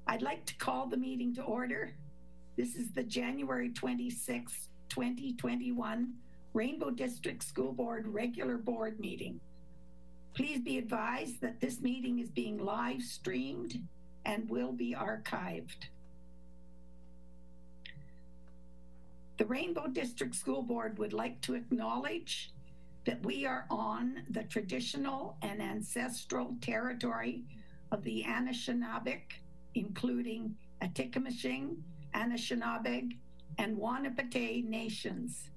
I'd like to call the meeting to order. This is the January 26, 2021 Rainbow District School Board regular board meeting. Please be advised that this meeting is being live streamed and will be archived. The Rainbow District School Board would like to acknowledge that we are on the traditional and ancestral territory of the Anishinaabe, including Atikameksheng, Anishinaabeg, and Wahnapitae nations.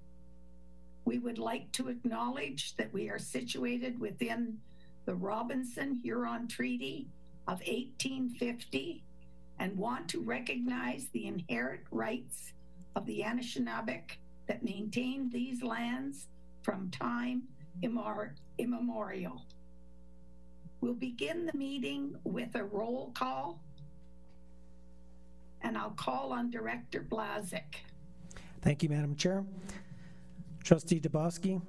We would like to acknowledge that we are situated within the Robinson-Huron Treaty of 1850 and want to recognize the inherent rights of the Anishinaabe that maintain these lands from time immemorial. We'll begin the meeting with a roll call, and I'll call on Director Blazek. Thank you, Madam Chair. Trustee Dubosky.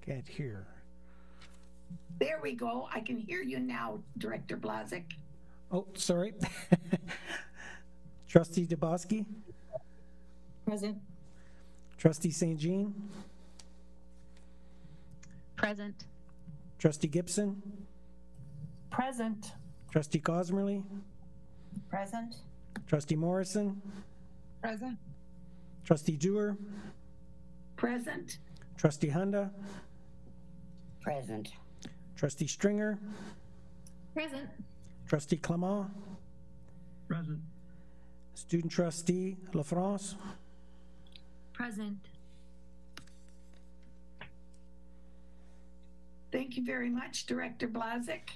Can't hear. There we go. I can hear you now, Director Blazek. Oh, sorry. Trustee Dubosky. Present. Trustee St. Jean. Present. Trustee Gibson. Present. Trustee Cosmerly. Present. Trustee Morrison. Present. Trustee Dewar. Present. Trustee Hunda. Present. Trustee Stringer. Present. Trustee Clement. Present. Student Trustee LaFrance. Present. Thank you very much, Director Blazek.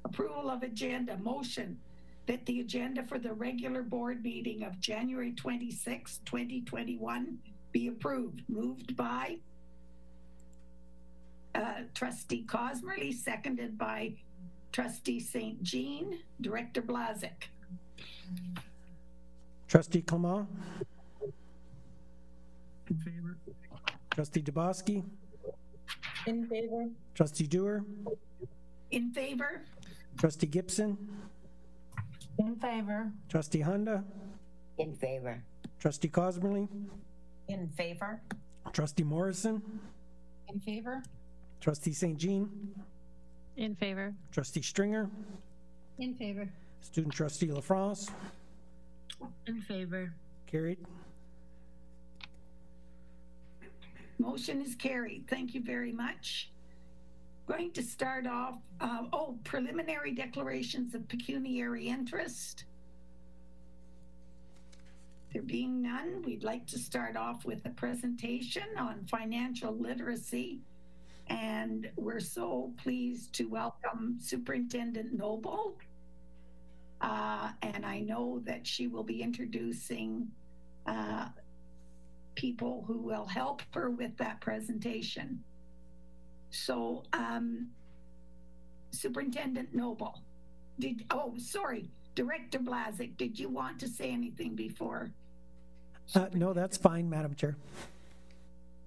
Approval of agenda. Motion that the agenda for the regular board meeting of January 26, 2021 be approved. Moved by Trustee Cosmerly, seconded by Trustee St. Jean. Director Blazek. Trustee Clement. In favor. Trustee Dubosky. In favor. Trustee Dewar. In favor. Trustee Gibson. In favor. Trustee Hunda. In favor. Trustee Cosmerly. In favor. Trustee Morrison. In favor. Trustee St. Jean. In favor. Trustee Stringer. In favor. Student Trustee LaFrance. In favor. Carried. Motion is carried. Thank you very much. Going to start off, preliminary declarations of pecuniary interest. There being none, we'd like to start off with a presentation on financial literacy. And we're so pleased to welcome Superintendent Noble. And I know that she will be introducing people who will help her with that presentation. So, Superintendent Noble, Director Blazek, did you want to say anything before? No, that's fine, Madam Chair.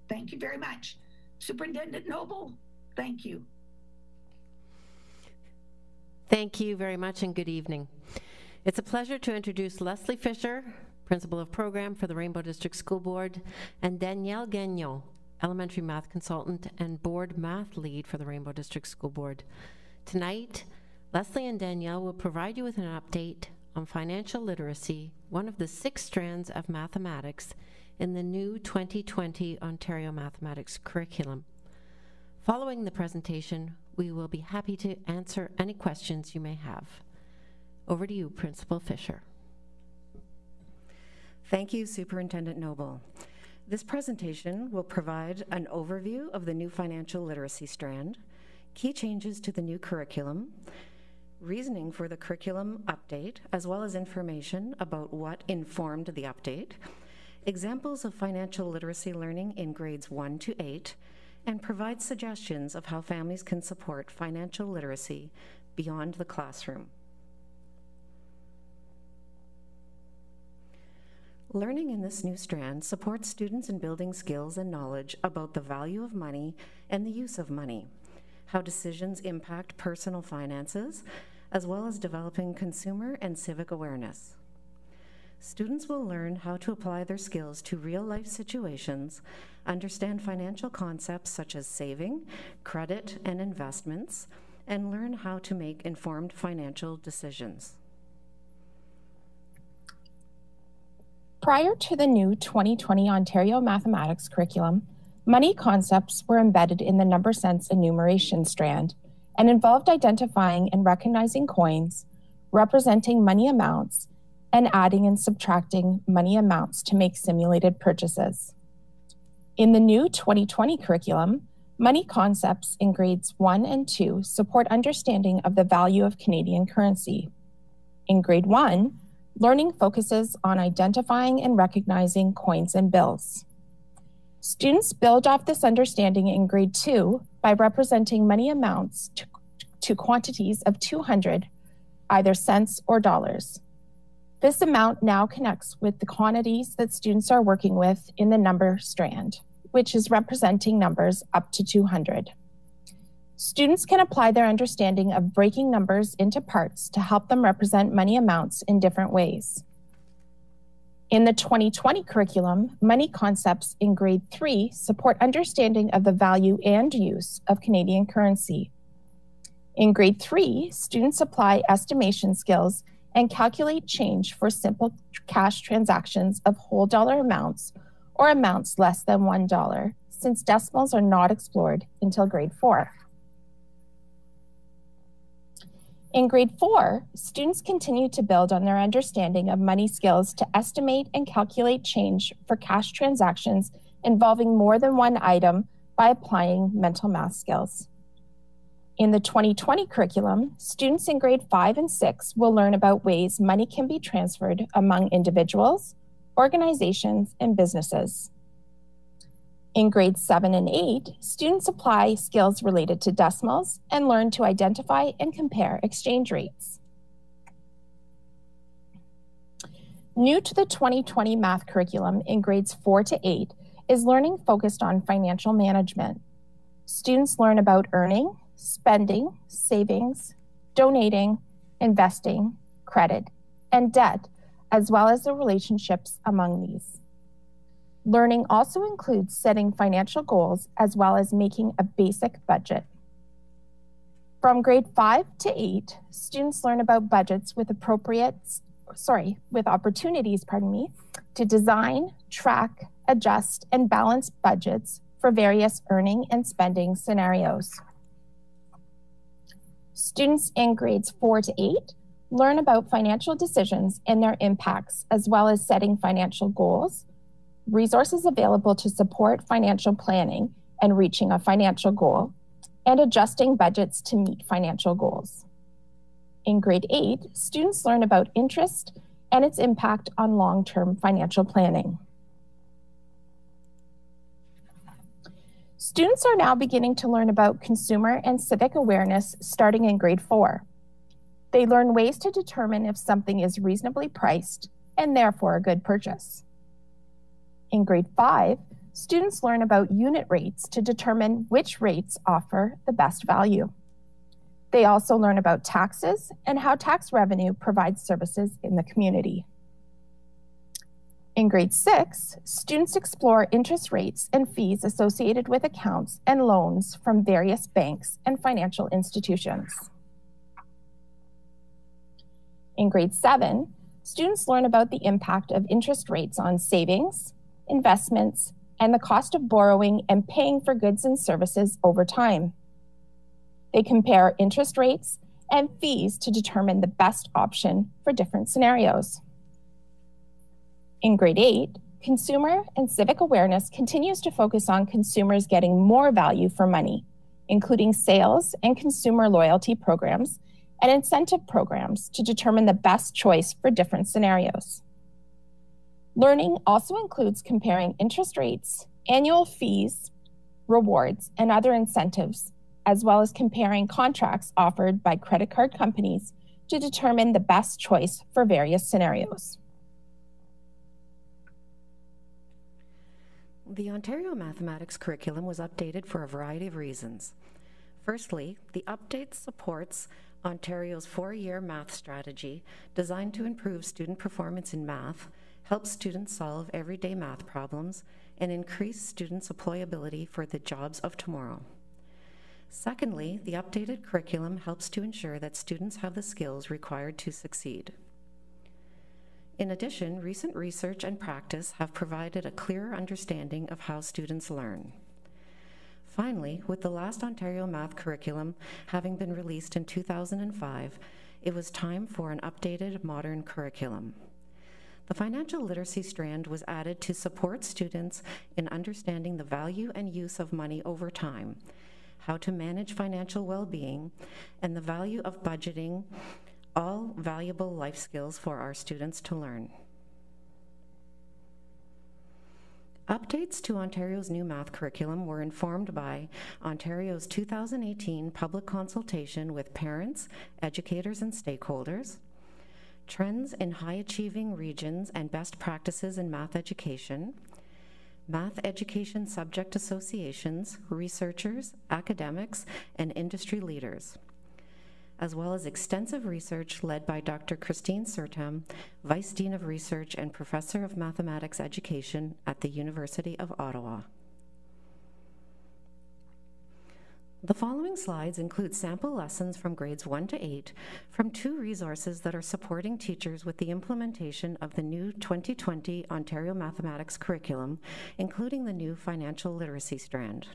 Thank you very much. Superintendent Noble, thank you. Thank you very much and good evening. It's a pleasure to introduce Leslie Fisher, Principal of Program for the Rainbow District School Board, and Danielle Gagnon, Elementary Math Consultant and Board Math Lead for the Rainbow District School Board. Tonight, Leslie and Danielle will provide you with an update on financial literacy, one of the 6 strands of mathematics in the new 2020 Ontario Mathematics curriculum. Following the presentation, we will be happy to answer any questions you may have. Over to you, Principal Fisher. Thank you, Superintendent Noble. This presentation will provide an overview of the new financial literacy strand, key changes to the new curriculum, reasoning for the curriculum update, as well as information about what informed the update, examples of financial literacy learning in grades 1 to 8, and provide suggestions of how families can support financial literacy beyond the classroom. Learning in this new strand supports students in building skills and knowledge about the value of money and the use of money, how decisions impact personal finances, as well as developing consumer and civic awareness. Students will learn how to apply their skills to real-life situations, understand financial concepts such as saving, credit, and investments, and learn how to make informed financial decisions. Prior to the new 2020 Ontario Mathematics curriculum, money concepts were embedded in the number sense enumeration strand and involved identifying and recognizing coins, representing money amounts, and adding and subtracting money amounts to make simulated purchases. In the new 2020 curriculum, money concepts in grades 1 and 2 support understanding of the value of Canadian currency. In grade 1, learning focuses on identifying and recognizing coins and bills. Students build off this understanding in grade 2 by representing money amounts to quantities of 200, either cents or dollars. This amount now connects with the quantities that students are working with in the number strand, which is representing numbers up to 200. Students can apply their understanding of breaking numbers into parts to help them represent money amounts in different ways. In the 2020 curriculum, money concepts in grade 3 support understanding of the value and use of Canadian currency. In grade 3, students apply estimation skills and calculate change for simple cash transactions of whole dollar amounts or amounts less than $1, since decimals are not explored until grade 4. In grade 4, students continue to build on their understanding of money skills to estimate and calculate change for cash transactions involving more than one item by applying mental math skills. In the 2020 curriculum, students in grade 5 and 6 will learn about ways money can be transferred among individuals, organizations, and businesses. In grades 7 and 8, students apply skills related to decimals and learn to identify and compare exchange rates. New to the 2020 math curriculum in grades 4 to 8 is learning focused on financial management. Students learn about earning, spending, savings, donating, investing, credit, and debt, as well as the relationships among these. Learning also includes setting financial goals as well as making a basic budget. From grade 5 to 8, students learn about budgets with opportunities, to design, track, adjust, and balance budgets for various earning and spending scenarios. Students in grades 4 to 8 learn about financial decisions and their impacts, as well as setting financial goals, resources available to support financial planning and reaching a financial goal, and adjusting budgets to meet financial goals. In grade 8, students learn about interest and its impact on long-term financial planning. Students are now beginning to learn about consumer and civic awareness starting in grade 4. They learn ways to determine if something is reasonably priced and therefore a good purchase. In grade 5, students learn about unit rates to determine which rates offer the best value. They also learn about taxes and how tax revenue provides services in the community. In grade 6, students explore interest rates and fees associated with accounts and loans from various banks and financial institutions. In grade 7, students learn about the impact of interest rates on savings, investments, and the cost of borrowing and paying for goods and services over time. They compare interest rates and fees to determine the best option for different scenarios. In grade 8, consumer and civic awareness continues to focus on consumers getting more value for money, including sales and consumer loyalty programs and incentive programs to determine the best choice for different scenarios. Learning also includes comparing interest rates, annual fees, rewards, and other incentives, as well as comparing contracts offered by credit card companies to determine the best choice for various scenarios. The Ontario Mathematics curriculum was updated for a variety of reasons. Firstly, the update supports Ontario's 4-year math strategy designed to improve student performance in math, help students solve everyday math problems, and increase students' employability for the jobs of tomorrow. Secondly, the updated curriculum helps to ensure that students have the skills required to succeed. In addition, recent research and practice have provided a clearer understanding of how students learn. Finally, with the last Ontario math curriculum having been released in 2005, it was time for an updated, modern curriculum. The financial literacy strand was added to support students in understanding the value and use of money over time, how to manage financial well-being, and the value of budgeting, all valuable life skills for our students to learn. Updates to Ontario's new math curriculum were informed by Ontario's 2018 public consultation with parents, educators, and stakeholders, trends in high-achieving regions and best practices in math education, math education subject associations, researchers, academics, and industry leaders, as well as extensive research led by Dr. Christine Sertam, Vice Dean of Research and Professor of Mathematics Education at the University of Ottawa. The following slides include sample lessons from grades 1 to 8 from 2 resources that are supporting teachers with the implementation of the new 2020 Ontario Mathematics curriculum, including the new financial literacy strand.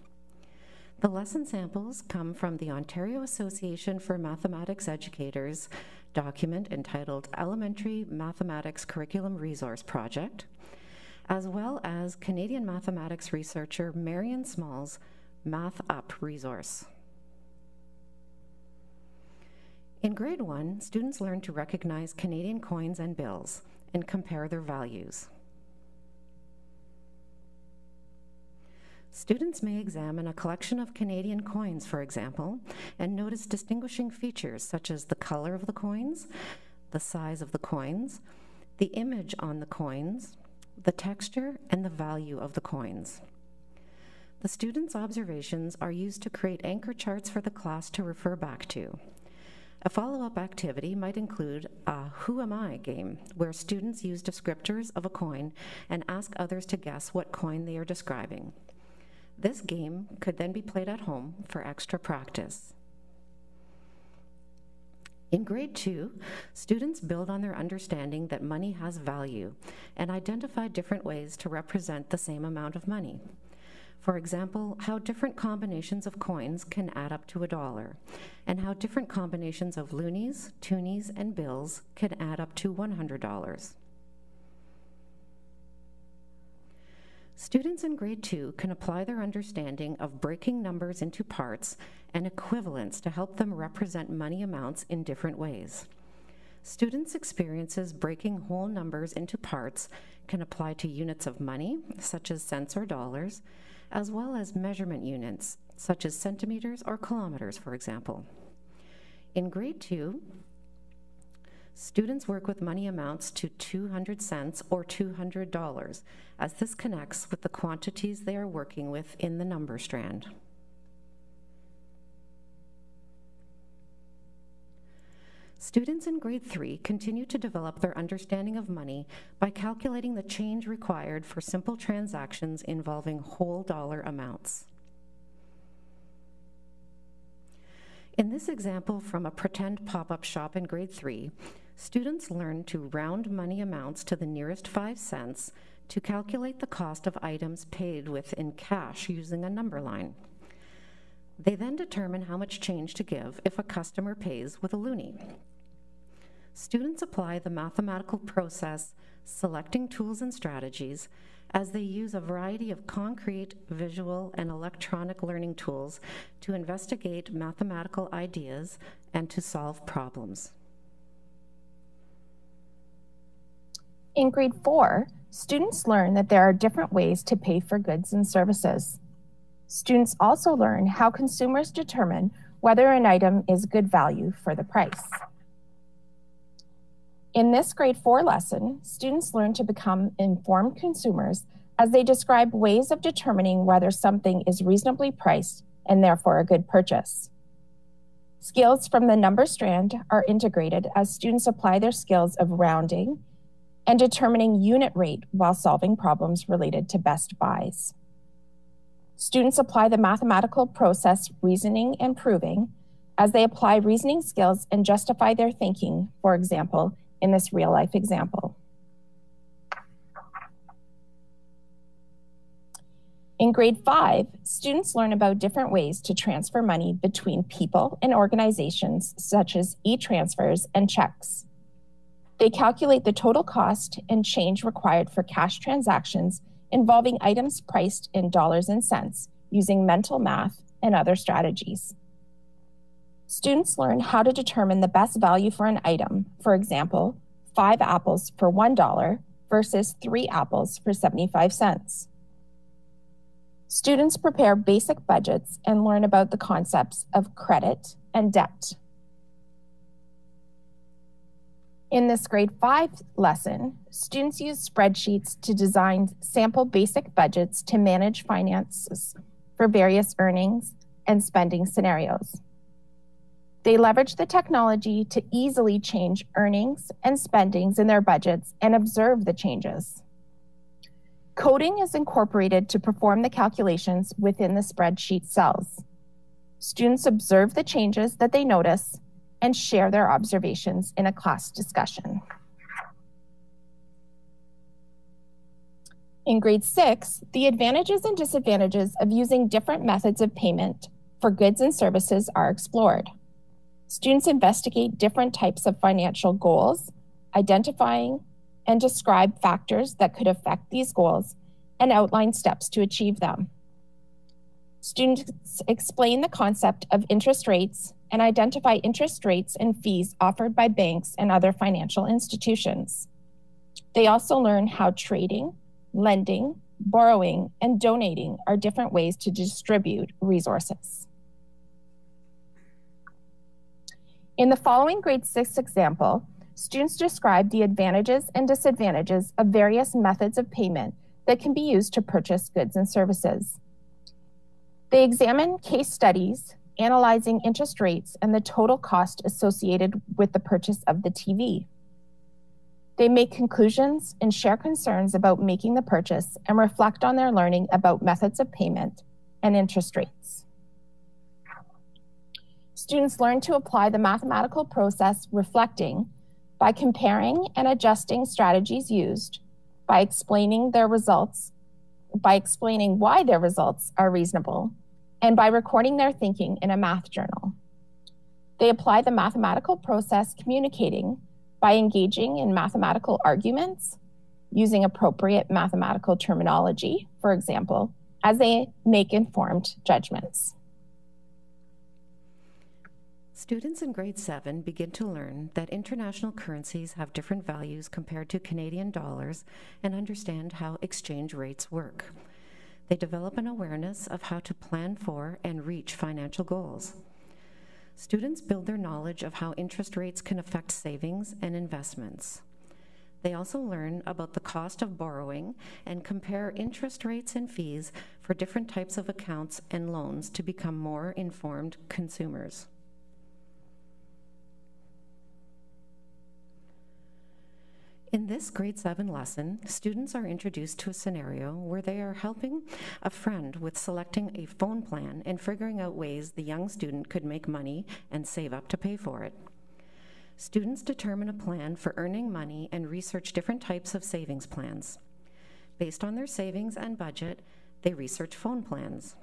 The lesson samples come from the Ontario Association for Mathematics Educators document entitled Elementary Mathematics Curriculum Resource Project, as well as Canadian mathematics researcher Marion Small's Math Up resource. In grade 1, students learn to recognize Canadian coins and bills and compare their values. Students may examine a collection of Canadian coins, for example, and notice distinguishing features such as the color of the coins, the size of the coins, the image on the coins, the texture, and the value of the coins. The students' observations are used to create anchor charts for the class to refer back to. A follow-up activity might include a Who Am I game, where students use descriptors of a coin and ask others to guess what coin they are describing. This game could then be played at home for extra practice. In grade 2, students build on their understanding that money has value and identify different ways to represent the same amount of money. For example, how different combinations of coins can add up to $1, and how different combinations of loonies, toonies, and bills can add up to $100. Students in grade 2 can apply their understanding of breaking numbers into parts and equivalents to help them represent money amounts in different ways. Students' experiences breaking whole numbers into parts can apply to units of money, such as cents or dollars, as well as measurement units, such as centimeters or kilometers, for example. In grade 2, students work with money amounts to 200 cents or $200, as this connects with the quantities they are working with in the number strand. Students in grade 3 continue to develop their understanding of money by calculating the change required for simple transactions involving whole dollar amounts. In this example from a pretend pop-up shop in grade 3, students learn to round money amounts to the nearest 5 cents to calculate the cost of items paid with in cash using a number line. They then determine how much change to give if a customer pays with a loonie. Students apply the mathematical process, selecting tools and strategies, as they use a variety of concrete, visual, and electronic learning tools to investigate mathematical ideas and to solve problems. In grade 4, students learn that there are different ways to pay for goods and services. Students also learn how consumers determine whether an item is good value for the price. In this grade 4 lesson, students learn to become informed consumers as they describe ways of determining whether something is reasonably priced and therefore a good purchase. Skills from the number strand are integrated as students apply their skills of rounding and determining unit rate while solving problems related to best buys. Students apply the mathematical process reasoning and proving as they apply reasoning skills and justify their thinking, for example, in this real-life example. In grade 5, students learn about different ways to transfer money between people and organizations, such as e-transfers and checks. They calculate the total cost and change required for cash transactions involving items priced in dollars and cents using mental math and other strategies. Students learn how to determine the best value for an item, for example, 5 apples for $1 versus 3 apples for 75 cents. Students prepare basic budgets and learn about the concepts of credit and debt. In this grade 5 lesson, students use spreadsheets to design sample basic budgets to manage finances for various earnings and spending scenarios. They leverage the technology to easily change earnings and spendings in their budgets and observe the changes. Coding is incorporated to perform the calculations within the spreadsheet cells. Students observe the changes that they notice and share their observations in a class discussion. In grade 6, the advantages and disadvantages of using different methods of payment for goods and services are explored. Students investigate different types of financial goals, identifying and describe factors that could affect these goals and outline steps to achieve them. Students explain the concept of interest rates and identify interest rates and fees offered by banks and other financial institutions. They also learn how trading, lending, borrowing, and donating are different ways to distribute resources. In the following grade 6 example, students describe the advantages and disadvantages of various methods of payment that can be used to purchase goods and services. They examine case studies, analyzing interest rates and the total cost associated with the purchase of the TV. They make conclusions and share concerns about making the purchase and reflect on their learning about methods of payment and interest rates. Students learn to apply the mathematical process reflecting by comparing and adjusting strategies used, by explaining their results, by explaining why their results are reasonable, and by recording their thinking in a math journal. They apply the mathematical process communicating by engaging in mathematical arguments, using appropriate mathematical terminology, for example, as they make informed judgments. Students in grade 7 begin to learn that international currencies have different values compared to Canadian dollars and understand how exchange rates work. They develop an awareness of how to plan for and reach financial goals. Students build their knowledge of how interest rates can affect savings and investments. They also learn about the cost of borrowing and compare interest rates and fees for different types of accounts and loans to become more informed consumers. In this grade 7 lesson, students are introduced to a scenario where they are helping a friend with selecting a phone plan and figuring out ways the young student could make money and save up to pay for it. Students determine a plan for earning money and research different types of savings plans. Based on their savings and budget, they research phone plans.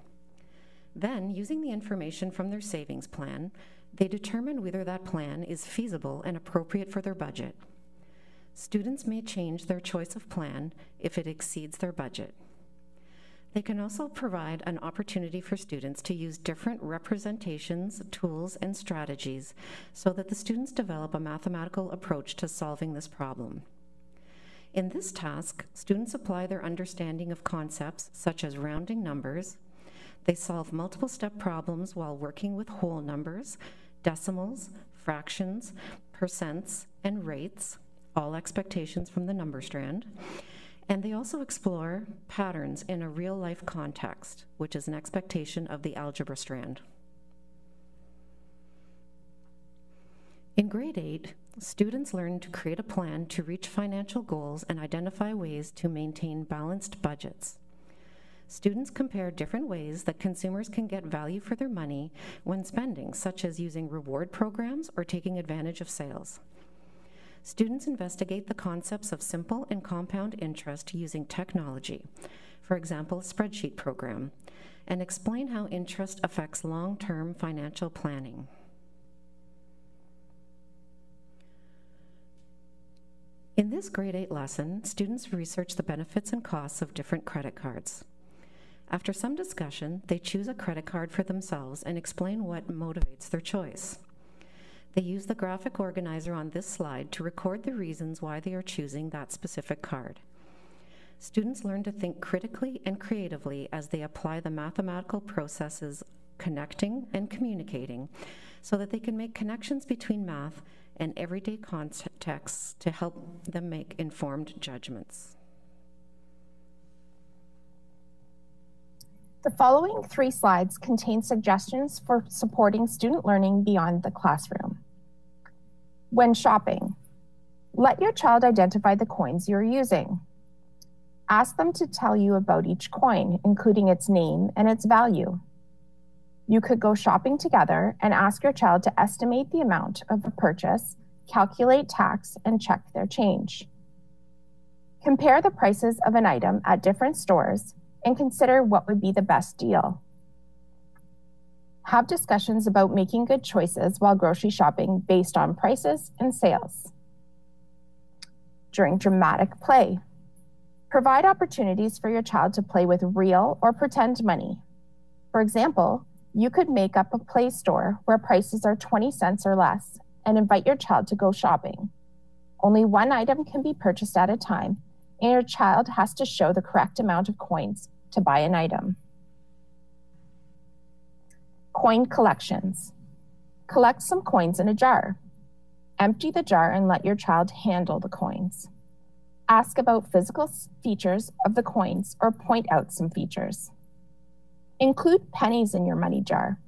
Then, using the information from their savings plan, they determine whether that plan is feasible and appropriate for their budget. Students may change their choice of plan if it exceeds their budget. They can also provide an opportunity for students to use different representations, tools, and strategies so that the students develop a mathematical approach to solving this problem. In this task, students apply their understanding of concepts such as rounding numbers. They solve multiple step problems while working with whole numbers, decimals, fractions, percents, and rates, all expectations from the number strand, And they also explore patterns in a real-life context, which is an expectation of the algebra strand. In grade 8, students learn to create a plan to reach financial goals and identify ways to maintain balanced budgets. Students compare different ways that consumers can get value for their money when spending, such as using reward programs or taking advantage of sales. Students investigate the concepts of simple and compound interest using technology, for example, a spreadsheet program, and explain how interest affects long-term financial planning. In this grade 8 lesson, students research the benefits and costs of different credit cards. After some discussion, they choose a credit card for themselves and explain what motivates their choice. They use the graphic organizer on this slide to record the reasons why they are choosing that specific card. Students learn to think critically and creatively as they apply the mathematical processes connecting and communicating so that they can make connections between math and everyday contexts to help them make informed judgments. The following 3 slides contain suggestions for supporting student learning beyond the classroom. When shopping, let your child identify the coins you're using. Ask them to tell you about each coin, including its name and its value. You could go shopping together and ask your child to estimate the amount of a purchase, calculate tax, and check their change. Compare the prices of an item at different stores and consider what would be the best deal. Have discussions about making good choices while grocery shopping based on prices and sales. During dramatic play, provide opportunities for your child to play with real or pretend money. For example, you could make up a play store where prices are 20 cents or less and invite your child to go shopping. Only one item can be purchased at a time, and your child has to show the correct amount of coins to buy an item. Coin collections. Collect some coins in a jar. Empty the jar and let your child handle the coins. Ask about physical features of the coins or point out some features. Include pennies in your money jar.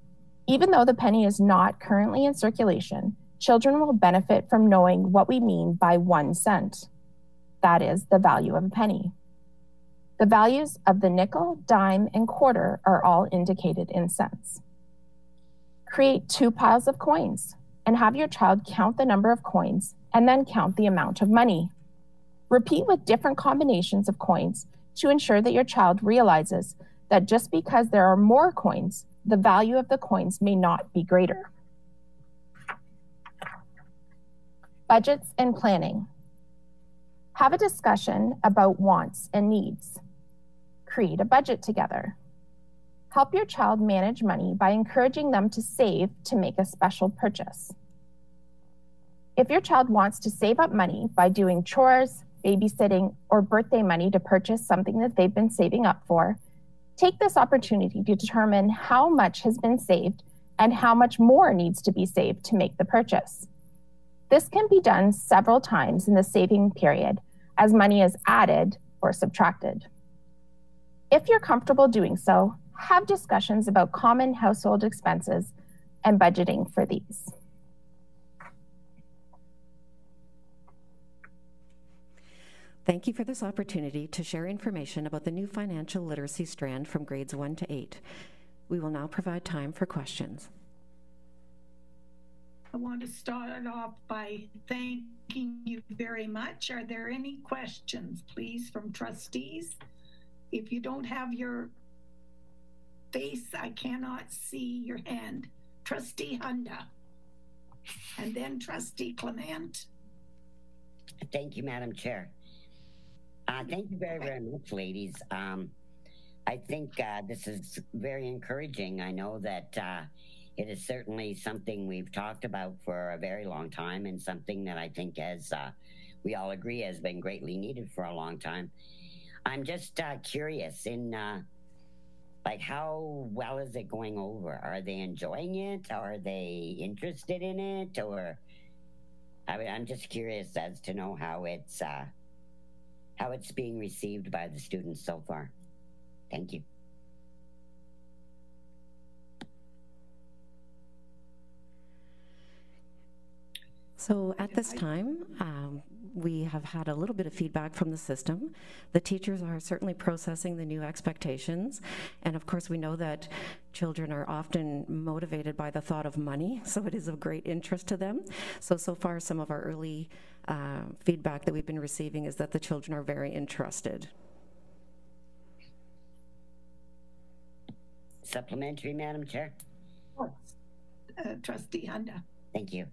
Even though the penny is not currently in circulation, children will benefit from knowing what we mean by 1 cent. That is the value of a penny. The values of the nickel, dime, and quarter are all indicated in cents. Create 2 piles of coins and have your child count the number of coins and then count the amount of money. Repeat with different combinations of coins to ensure that your child realizes that just because there are more coins, the value of the coins may not be greater. Budgets and planning. Have a discussion about wants and needs. Create a budget together. Help your child manage money by encouraging them to save to make a special purchase. If your child wants to save up money by doing chores, babysitting, or birthday money to purchase something that they've been saving up for, take this opportunity to determine how much has been saved and how much more needs to be saved to make the purchase. This can be done several times in the saving period as money is added or subtracted. If you're comfortable doing so, have discussions about common household expenses and budgeting for these. Thank you for this opportunity to share information about the new financial literacy strand from grades 1 to 8. We will now provide time for questions. I want to start off by thanking you very much. Are there any questions, please, from trustees? If you don't have your face, I cannot see your hand. Trustee Hunda, and then Trustee Clement. Thank you, Madam Chair. Thank you very, very much, ladies. I think this is very encouraging. I know that it is certainly something we've talked about for a very long time, and something that I think, as we all agree, has been greatly needed for a long time. I'm just curious in like, how well is it going over? Are they enjoying it? Are they interested in it? Or I'm just curious as to know how it's how it's being received by the students so far. Thank you. So at this time, we have had a little bit of feedback from the system. The teachers are certainly processing the new expectations. And of course, we know that children are often motivated by the thought of money, so it is of great interest to them. So far, some of our early feedback that we've been receiving is that the children are very interested. Supplementary, Madam Chair. Trustee Hunda. Thank you.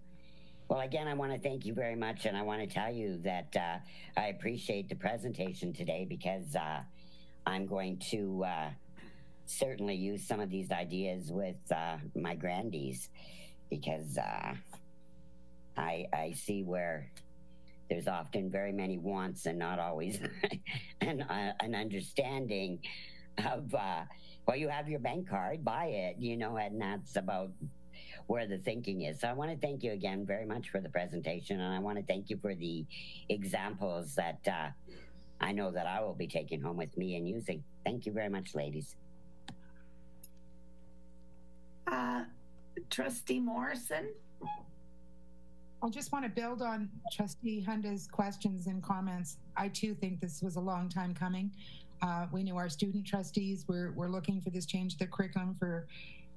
Well, again, I want to thank you very much, and I want to tell you that I appreciate the presentation today, because I'm going to certainly use some of these ideas with my grandies, because I see where there's often very many wants and not always an understanding of, well, you have your bank card, buy it, you know, and that's about where the thinking is. So I want to thank you again very much for the presentation, and I want to thank you for the examples that I know that I will be taking home with me and using. Thank you very much, ladies. Trustee Morrison. I just want to build on Trustee Hunda's questions and comments. I too think this was a long time coming. We knew our student trustees were looking for this change to the curriculum for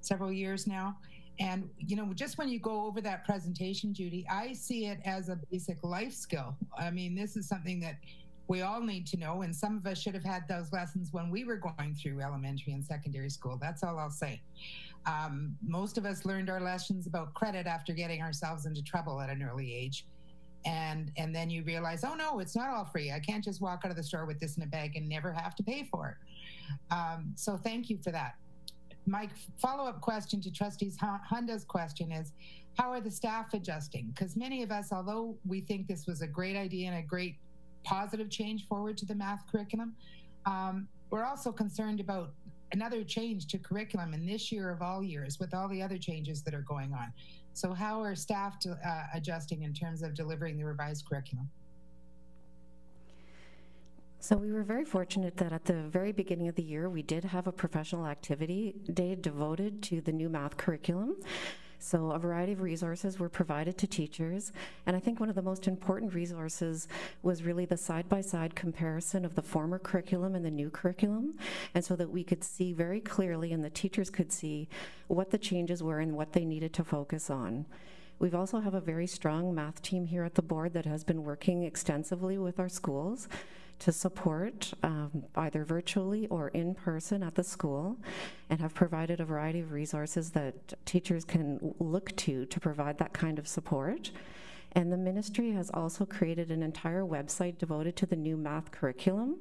several years now. And, you know, just when you go over that presentation, Judy, I see it as a basic life skill. I mean, this is something that we all need to know, and some of us should have had those lessons when we were going through elementary and secondary school. That's all I'll say. Most of us learned our lessons about credit after getting ourselves into trouble at an early age. And then you realize, oh no, it's not all free. I can't just walk out of the store with this in a bag and never have to pay for it. So thank you for that. My follow-up question to Trustee Hunda's question is, how are the staff adjusting? Because many of us, although we think this was a great idea and a great positive change forward to the math curriculum, we're also concerned about another change to curriculum in this year of all years with all the other changes that are going on. So how are staff adjusting in terms of delivering the revised curriculum? So we were very fortunate that at the very beginning of the year, we did have a professional activity day devoted to the new math curriculum. So a variety of resources were provided to teachers. And I think one of the most important resources was really the side-by-side comparison of the former curriculum and the new curriculum. And so that we could see very clearly, and the teachers could see, what the changes were and what they needed to focus on. We've also have a very strong math team here at the board that has been working extensively with our schools to support either virtually or in person at the school, and have provided a variety of resources that teachers can look to provide that kind of support. And the ministry has also created an entire website devoted to the new math curriculum.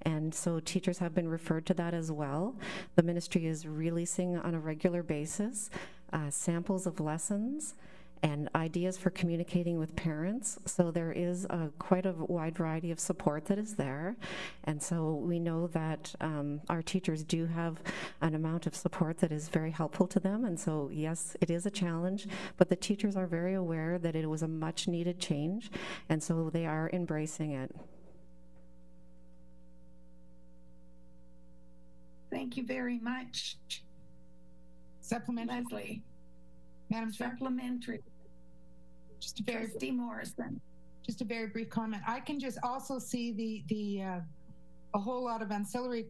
And so teachers have been referred to that as well. The ministry is releasing on a regular basis samples of lessons and ideas for communicating with parents. So there is quite a wide variety of support that is there. And so we know that our teachers do have an amount of support that is very helpful to them. And so yes, it is a challenge, but the teachers are very aware that it was a much needed change. And so they are embracing it. Thank you very much. Supplementary. Leslie. Madam Chair. Supplementary. Just a very Trustee Morrison. Just a very brief comment. I can just also see a whole lot of ancillary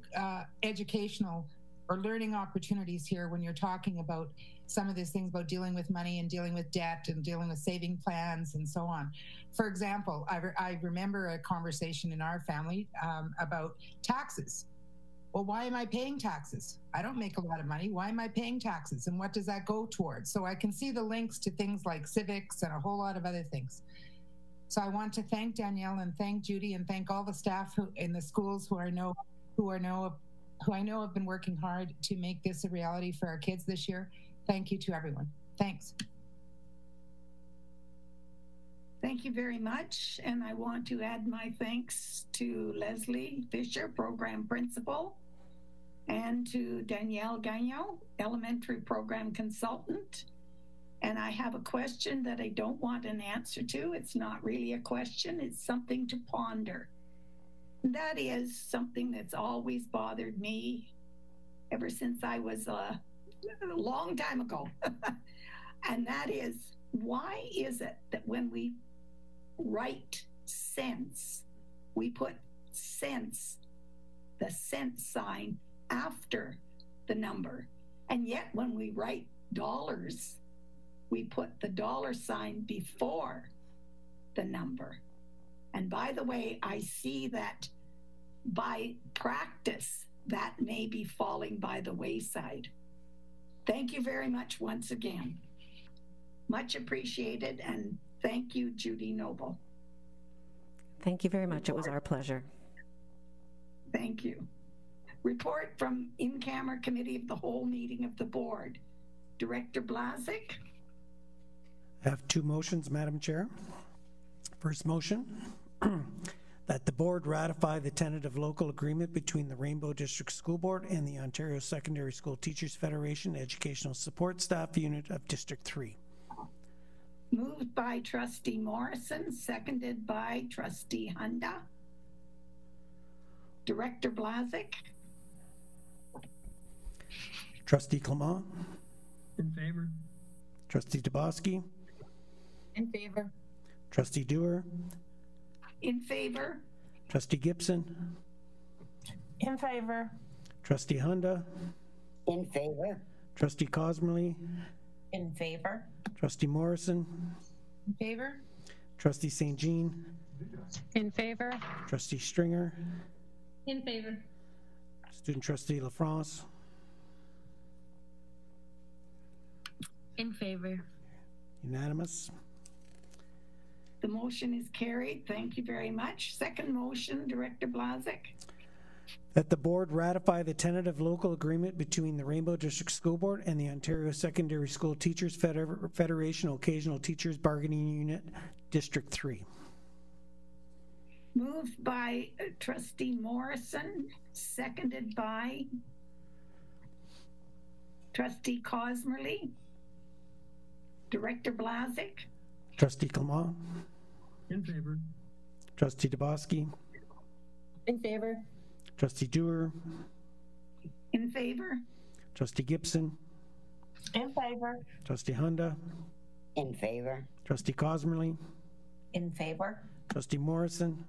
educational or learning opportunities here when you're talking about some of these things about dealing with money and dealing with debt and dealing with saving plans and so on. For example, I remember a conversation in our family about taxes. Well, why am I paying taxes? I don't make a lot of money. Why am I paying taxes? And what does that go towards? So I can see the links to things like civics and a whole lot of other things. So I want to thank Danielle and thank Judy and thank all the staff in the schools who I know have been working hard to make this a reality for our kids this year. Thank you to everyone. Thanks. Thank you very much. And I want to add my thanks to Leslie Fisher, Program Principal, and to Danielle Gagnon, Elementary Program Consultant. And I have a question that I don't want an answer to. It's not really a question, it's something to ponder. that is something that's always bothered me ever since I was a long time ago. And that is, why is it that when we write cents, we put cents, the cent sign, after the number? And yet when we write dollars, we put the dollar sign before the number. And by the way, I see that by practice, that may be falling by the wayside. Thank you very much once again. Much appreciated, and thank you, Judy Noble. Thank you very much. It was our pleasure. Thank you. Report from in-camera committee of the whole meeting of the board. Director Blazik. I have two motions, Madam Chair. First motion, that the board ratify the tentative local agreement between the Rainbow District School Board and the Ontario Secondary School Teachers Federation Educational Support Staff Unit of District 3. Moved by Trustee Morrison, seconded by Trustee Hunda. Director Blazik. Trustee Clement. In favor. Trustee Dubosky. In favor. Trustee Dewar. In favor. Trustee Gibson. In favor. Trustee Hunda. In favor. Trustee Cosmerly. In favor. Trustee Morrison. In favor? Trustee St. Jean. In favor. Trustee Stringer. In favor. Student Trustee LaFrance. In favor. Unanimous. The motion is carried. Thank you very much. Second motion, Director Blazik. That the board ratify the tentative local agreement between the Rainbow District School Board and the Ontario Secondary School Teachers Federation Occasional Teachers Bargaining Unit, District 3. Moved by Trustee Morrison, seconded by Trustee Cosmerly. Director Blazik. Trustee Clement. In favor. Trustee Dubosky. In favor. Trustee Dewar. In favor. Trustee Gibson. In favor. Trustee Hunda. In favor. Trustee Cosmerly. In favor. Trustee Morrison.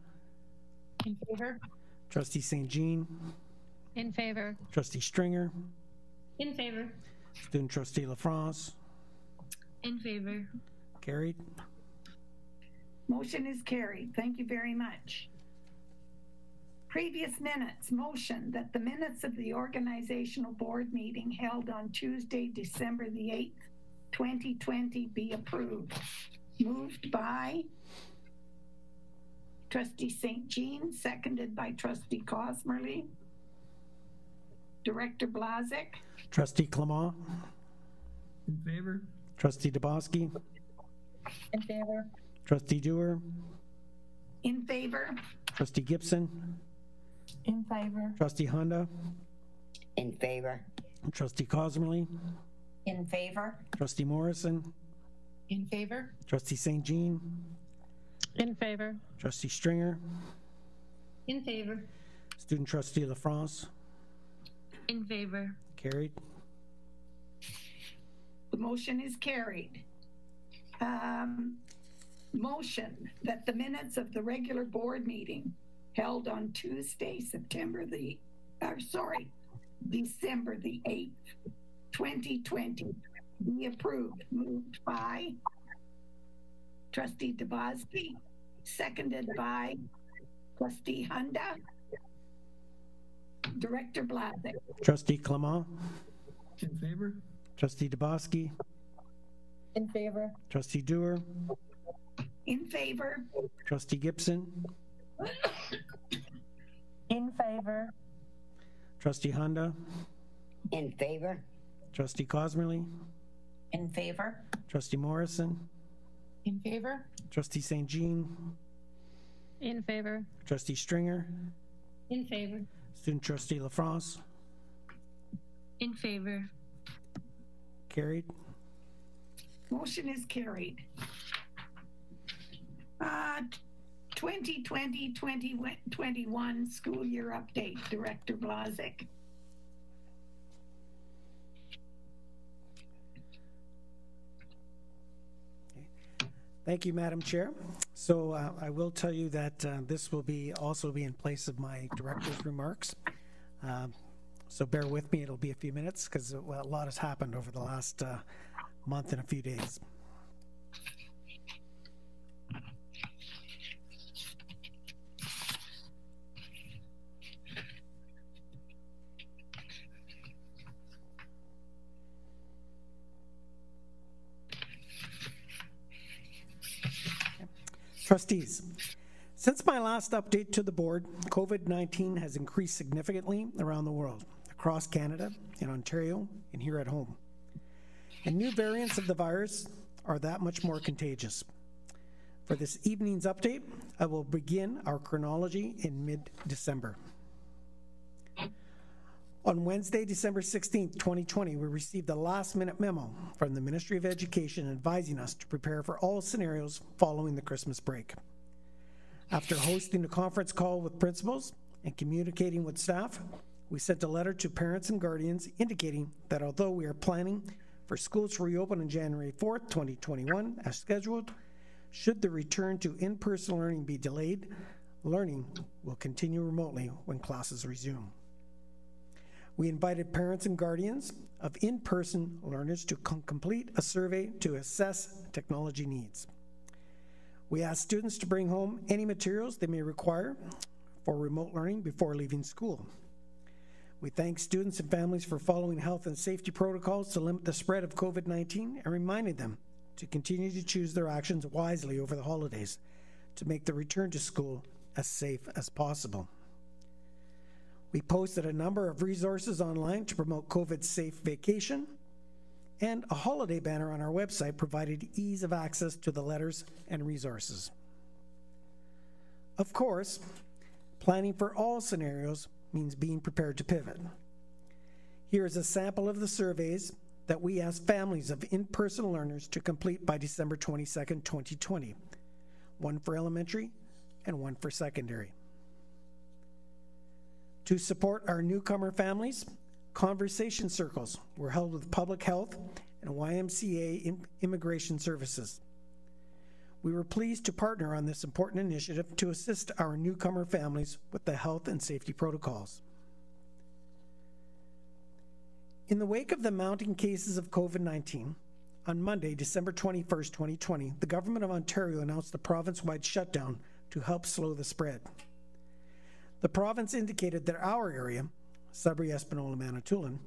In favor? Trustee St. Jean. In favor. Trustee Stringer. In favor. Student Trustee LaFrance. In favor. Carried. Motion is carried. Thank you very much. Previous minutes, motion that the minutes of the organizational board meeting held on Tuesday, December the 8th, 2020 be approved. Moved by Trustee St. Jean, seconded by Trustee Cosmerly. Director Blazik. Trustee Clement. In favor. Trustee Dubosky. In favor. Trustee Dewar. In favor. Trustee Gibson. In favor. Trustee Hunda. In favor. Trustee Cosmerly. In favor. Trustee Morrison. In favor? Trustee St. Jean. In favor. Trustee Stringer. In favor. Student Trustee LaFrance. In favor. Carried. The motion is carried. Motion that the minutes of the regular board meeting held on Tuesday, December the 8th, 2020 be approved. Moved by Trustee Dubosky, seconded by Trustee Hunda. Director Blazik. Trustee Clement. In favor. Trustee Dubosky. In favor. Trustee Dewar. In favor. Trustee Gibson. In favor. Trustee Hunda. In favor. Trustee Cosmerly. In favor. Trustee Morrison. In favor? Trustee St. Jean. In favor. Trustee Stringer. In favor. Student Trustee LaFrance. In favor. Carried. Motion is carried. 2020-2021 school year update, Director Blazik. Thank you, Madam Chair. So I will tell you that this will also be in place of my director's remarks. So bear with me, it'll be a few minutes because a lot has happened over the last month and a few days. Trustees, since my last update to the board, COVID-19 has increased significantly around the world, across Canada, in Ontario, and here at home. And new variants of the virus are that much more contagious. For this evening's update, I will begin our chronology in mid-December. On Wednesday, December 16th, 2020, we received a last-minute memo from the Ministry of Education advising us to prepare for all scenarios following the Christmas break. After hosting a conference call with principals and communicating with staff, we sent a letter to parents and guardians indicating that although we are planning for schools to reopen on January 4th, 2021, as scheduled, should the return to in-person learning be delayed, learning will continue remotely when classes resume. We invited parents and guardians of in-person learners to complete a survey to assess technology needs. We asked students to bring home any materials they may require for remote learning before leaving school. We thank students and families for following health and safety protocols to limit the spread of COVID-19 and reminded them to continue to choose their actions wisely over the holidays to make the return to school as safe as possible. We posted a number of resources online to promote COVID-safe vacation, and a holiday banner on our website provided ease of access to the letters and resources. Of course, planning for all scenarios means being prepared to pivot. Here is a sample of the surveys that we asked families of in-person learners to complete by December 22nd, 2020, one for elementary and one for secondary. To support our newcomer families, conversation circles were held with public health and YMCA immigration services. We were pleased to partner on this important initiative to assist our newcomer families with the health and safety protocols. In the wake of the mounting cases of COVID-19, on Monday, December 21st, 2020, the Government of Ontario announced a province-wide shutdown to help slow the spread. The province indicated that our area, Sudbury, Espanola, Manitoulin,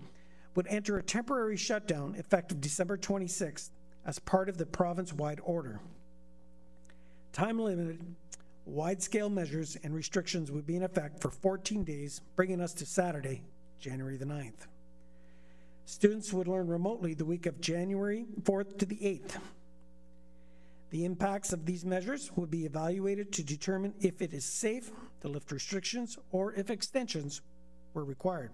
would enter a temporary shutdown effective December 26th as part of the province-wide order. Time-limited, wide-scale measures and restrictions would be in effect for 14 days, bringing us to Saturday, January the 9th. Students would learn remotely the week of January 4th to the 8th. The impacts of these measures would be evaluated to determine if it is safe to lift restrictions or if extensions were required.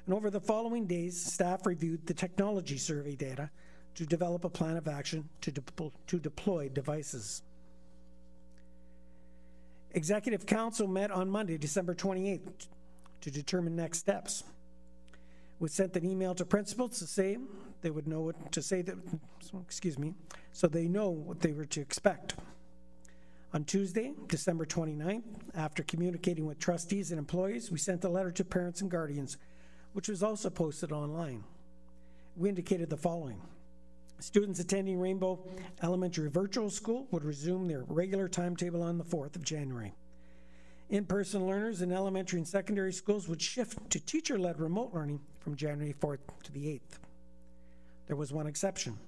And over the following days, staff reviewed the technology survey data to develop a plan of action to deploy devices. Executive Council met on Monday, December 28th, to determine next steps. We sent an email to principals to say they would know what to say that, so they know what they were to expect. On Tuesday, December 29th, after communicating with trustees and employees, we sent a letter to parents and guardians, which was also posted online. We indicated the following. Students attending Rainbow Elementary Virtual School would resume their regular timetable on the 4th of January. In-person learners in elementary and secondary schools would shift to teacher-led remote learning from January 4th to the 8th. There was one exception.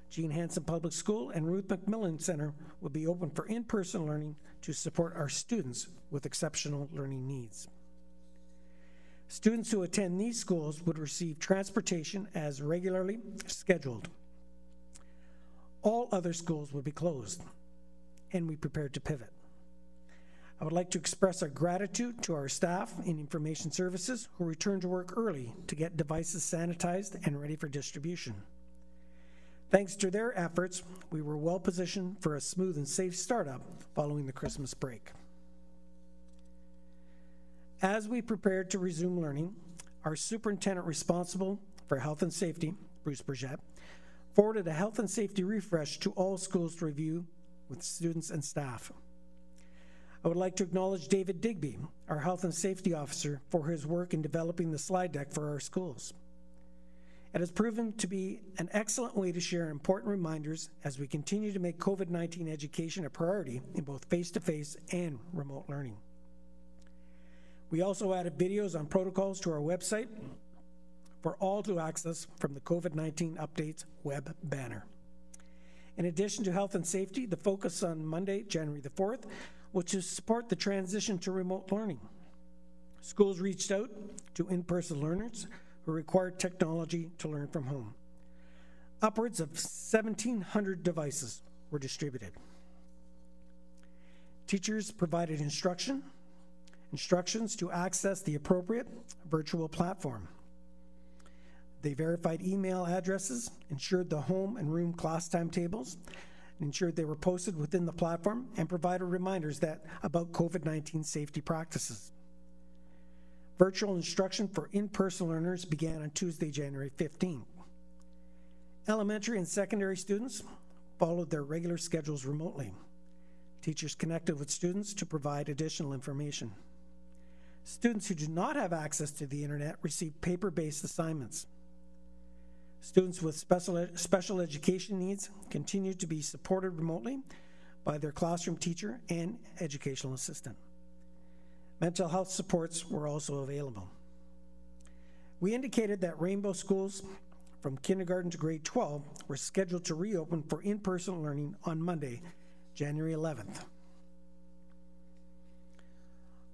Jean Hansen Public School and Ruth McMillan Center would be open for in-person learning to support our students with exceptional learning needs. Students who attend these schools would receive transportation as regularly scheduled. All other schools would be closed, and we prepared to pivot. I would like to express our gratitude to our staff in information services who returned to work early to get devices sanitized and ready for distribution. Thanks to their efforts, we were well positioned for a smooth and safe startup following the Christmas break. As we prepared to resume learning, our superintendent responsible for health and safety, Bruce Burgett, forwarded a health and safety refresh to all schools to review with students and staff. I would like to acknowledge David Digby, our health and safety officer, for his work in developing the slide deck for our schools. It has proven to be an excellent way to share important reminders as we continue to make COVID-19 education a priority in both face-to-face and remote learning. We also added videos on protocols to our website for all to access from the COVID-19 Updates web banner. In addition to health and safety, the focus on Monday, January the 4th, was to support the transition to remote learning. Schools reached out to in-person learners who required technology to learn from home. Upwards of 1,700 devices were distributed. Teachers provided instructions to access the appropriate virtual platform. They verified email addresses, ensured the home and room class timetables, ensured they were posted within the platform, and provided reminders about COVID-19 safety practices. Virtual instruction for in-person learners began on Tuesday, January 15th. Elementary and secondary students followed their regular schedules remotely. Teachers connected with students to provide additional information. Students who do not have access to the internet received paper-based assignments. Students with special education needs continued to be supported remotely by their classroom teacher and educational assistant. Mental health supports were also available. We indicated that Rainbow schools from kindergarten to grade 12 were scheduled to reopen for in-person learning on Monday, January 11th.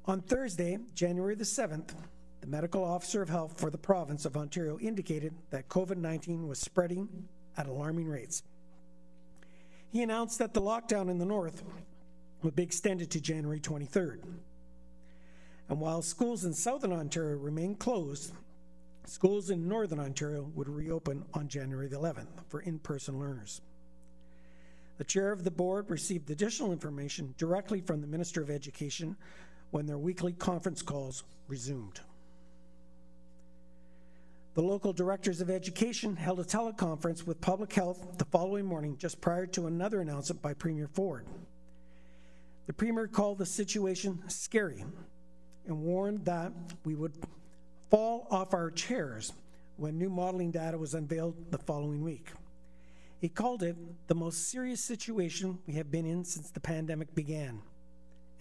On Thursday, January the 7th, the medical officer of health for the province of Ontario indicated that COVID-19 was spreading at alarming rates. He announced that the lockdown in the north would be extended to January 23rd. And while schools in southern Ontario remain closed, schools in northern Ontario would reopen on January the 11th for in-person learners. The chair of the board received additional information directly from the Minister of Education when their weekly conference calls resumed. The local directors of education held a teleconference with public health the following morning just prior to another announcement by Premier Ford. The Premier called the situation scary and warned that we would fall off our chairs when new modeling data was unveiled the following week. He called it the most serious situation we have been in since the pandemic began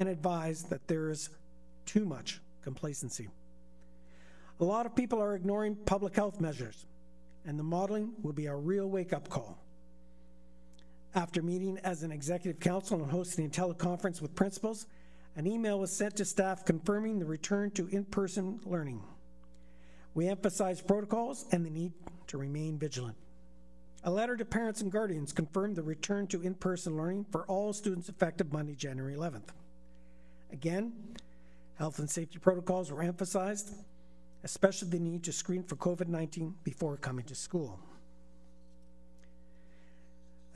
and advised that there is too much complacency. A lot of people are ignoring public health measures, and the modeling will be a real wake-up call. After meeting as an executive council and hosting a teleconference with principals, an email was sent to staff confirming the return to in-person learning. We emphasized protocols and the need to remain vigilant. A letter to parents and guardians confirmed the return to in-person learning for all students effective Monday, January 11th. Again, health and safety protocols were emphasized, especially the need to screen for COVID-19 before coming to school.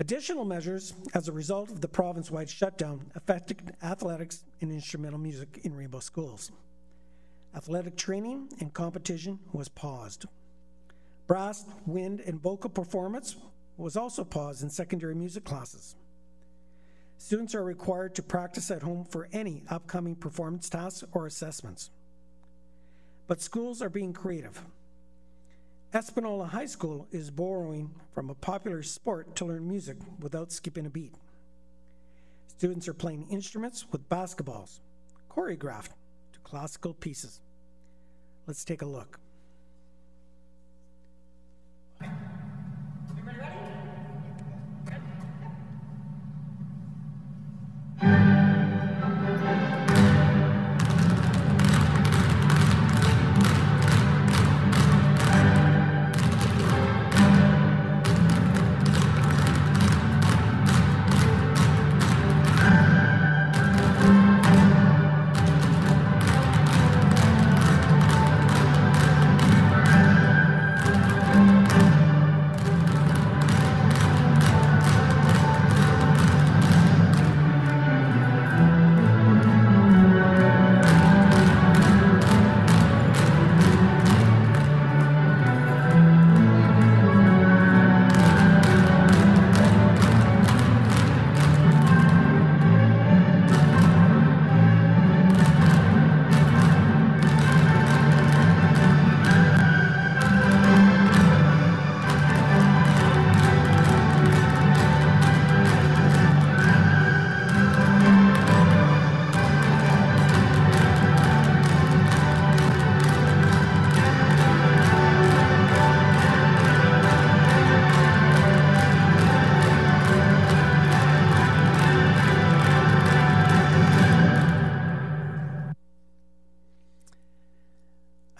Additional measures as a result of the province-wide shutdown affected athletics and instrumental music in Rainbow schools. Athletic training and competition was paused. Brass, wind, and vocal performance was also paused in secondary music classes. Students are required to practice at home for any upcoming performance tasks or assessments. But schools are being creative. Espanola High School is borrowing from a popular sport to learn music without skipping a beat. Students are playing instruments with basketballs, choreographed to classical pieces. Let's take a look. Everybody ready?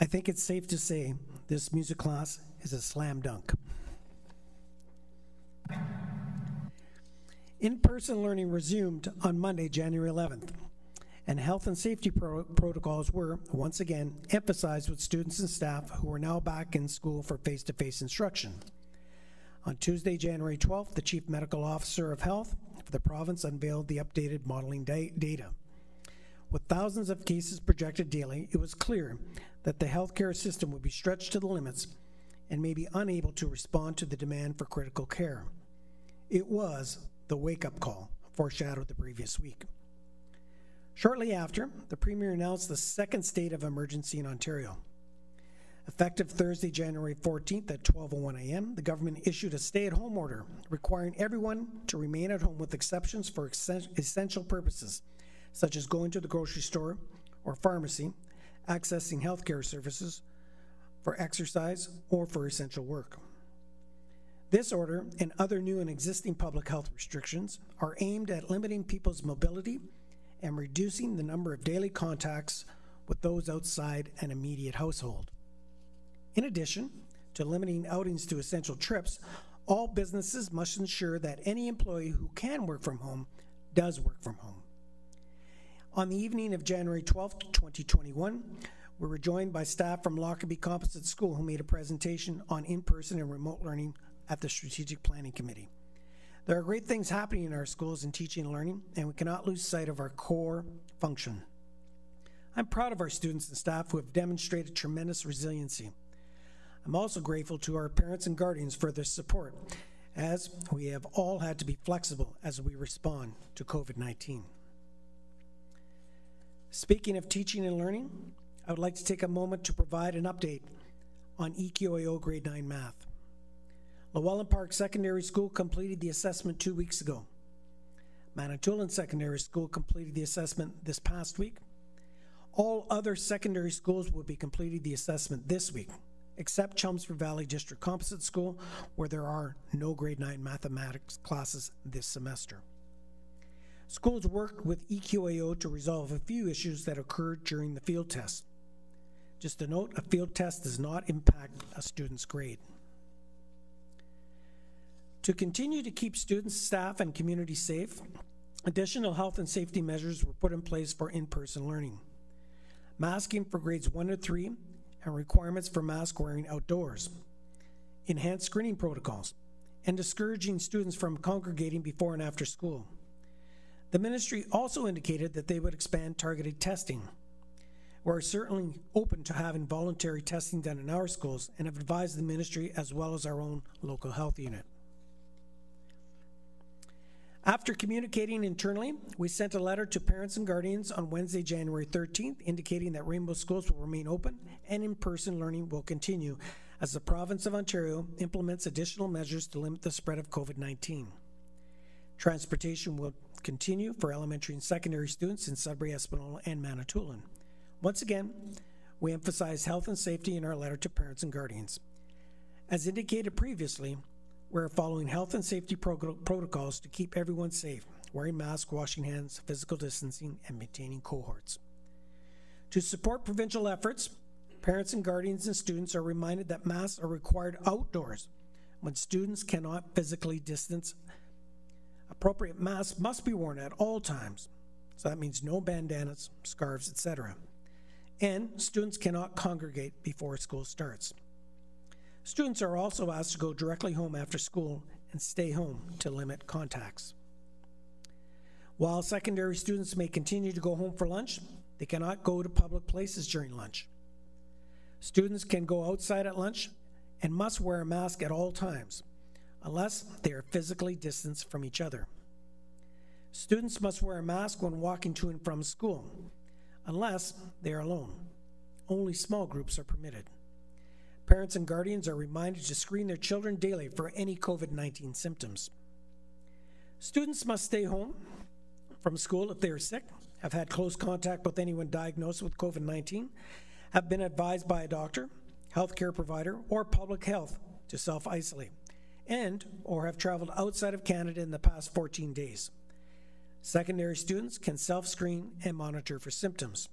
I think it's safe to say this music class is a slam dunk. In-person learning resumed on Monday, January 11th, and health and safety protocols were, once again, emphasized with students and staff who are now back in school for face-to-face instruction. On Tuesday, January 12th, the Chief Medical Officer of Health for the province unveiled the updated modeling data. With thousands of cases projected daily, it was clear that the healthcare system would be stretched to the limits and may be unable to respond to the demand for critical care. It was the wake-up call foreshadowed the previous week. Shortly after, the Premier announced the second state of emergency in Ontario. Effective Thursday, January 14th at 12:01 a.m., the government issued a stay-at-home order requiring everyone to remain at home with exceptions for essential purposes, such as going to the grocery store or pharmacy, accessing healthcare services, for exercise, or for essential work. This order and other new and existing public health restrictions are aimed at limiting people's mobility and reducing the number of daily contacts with those outside an immediate household. In addition to limiting outings to essential trips, all businesses must ensure that any employee who can work from home does work from home. On the evening of January 12th, 2021, we were joined by staff from Lockerbie Composite School who made a presentation on in-person and remote learning at the Strategic Planning Committee. There are great things happening in our schools in teaching and learning, and we cannot lose sight of our core function. I'm proud of our students and staff who have demonstrated tremendous resiliency. I'm also grateful to our parents and guardians for their support, as we have all had to be flexible as we respond to COVID-19. Speaking of teaching and learning, I would like to take a moment to provide an update on EQAO Grade 9 Math. Llewellyn Park Secondary School completed the assessment 2 weeks ago. Manitoulin Secondary School completed the assessment this past week. All other secondary schools will be completing the assessment this week, except Chelmsford Valley District Composite School, where there are no Grade 9 mathematics classes this semester. Schools worked with EQAO to resolve a few issues that occurred during the field test. Just a note, a field test does not impact a student's grade. To continue to keep students, staff, and community safe, additional health and safety measures were put in place for in-person learning. Masking for grades 1 to 3 and requirements for mask wearing outdoors, enhanced screening protocols, and discouraging students from congregating before and after school. The ministry also indicated that they would expand targeted testing. We're certainly open to having voluntary testing done in our schools and have advised the ministry as well as our own local health unit. After communicating internally, we sent a letter to parents and guardians on Wednesday, January 13th, indicating that Rainbow Schools will remain open and in-person learning will continue as the province of Ontario implements additional measures to limit the spread of COVID-19. Transportation will continue for elementary and secondary students in Sudbury, Espanola, and Manitoulin. Once again, we emphasize health and safety in our letter to parents and guardians. As indicated previously, we're following health and safety protocols to keep everyone safe, wearing masks, washing hands, physical distancing, and maintaining cohorts. To support provincial efforts, parents and guardians and students are reminded that masks are required outdoors when students cannot physically distance. Appropriate masks must be worn at all times, so that means no bandanas, scarves, etc. And students cannot congregate before school starts. Students are also asked to go directly home after school and stay home to limit contacts. While secondary students may continue to go home for lunch, they cannot go to public places during lunch. Students can go outside at lunch and must wear a mask at all times, unless they are physically distanced from each other. Students must wear a mask when walking to and from school, unless they are alone. Only small groups are permitted. Parents and guardians are reminded to screen their children daily for any COVID-19 symptoms. Students must stay home from school if they are sick, have had close contact with anyone diagnosed with COVID-19, have been advised by a doctor, healthcare provider, or public health to self-isolate, and or have traveled outside of Canada in the past 14 days. Secondary students can self-screen and monitor for symptoms.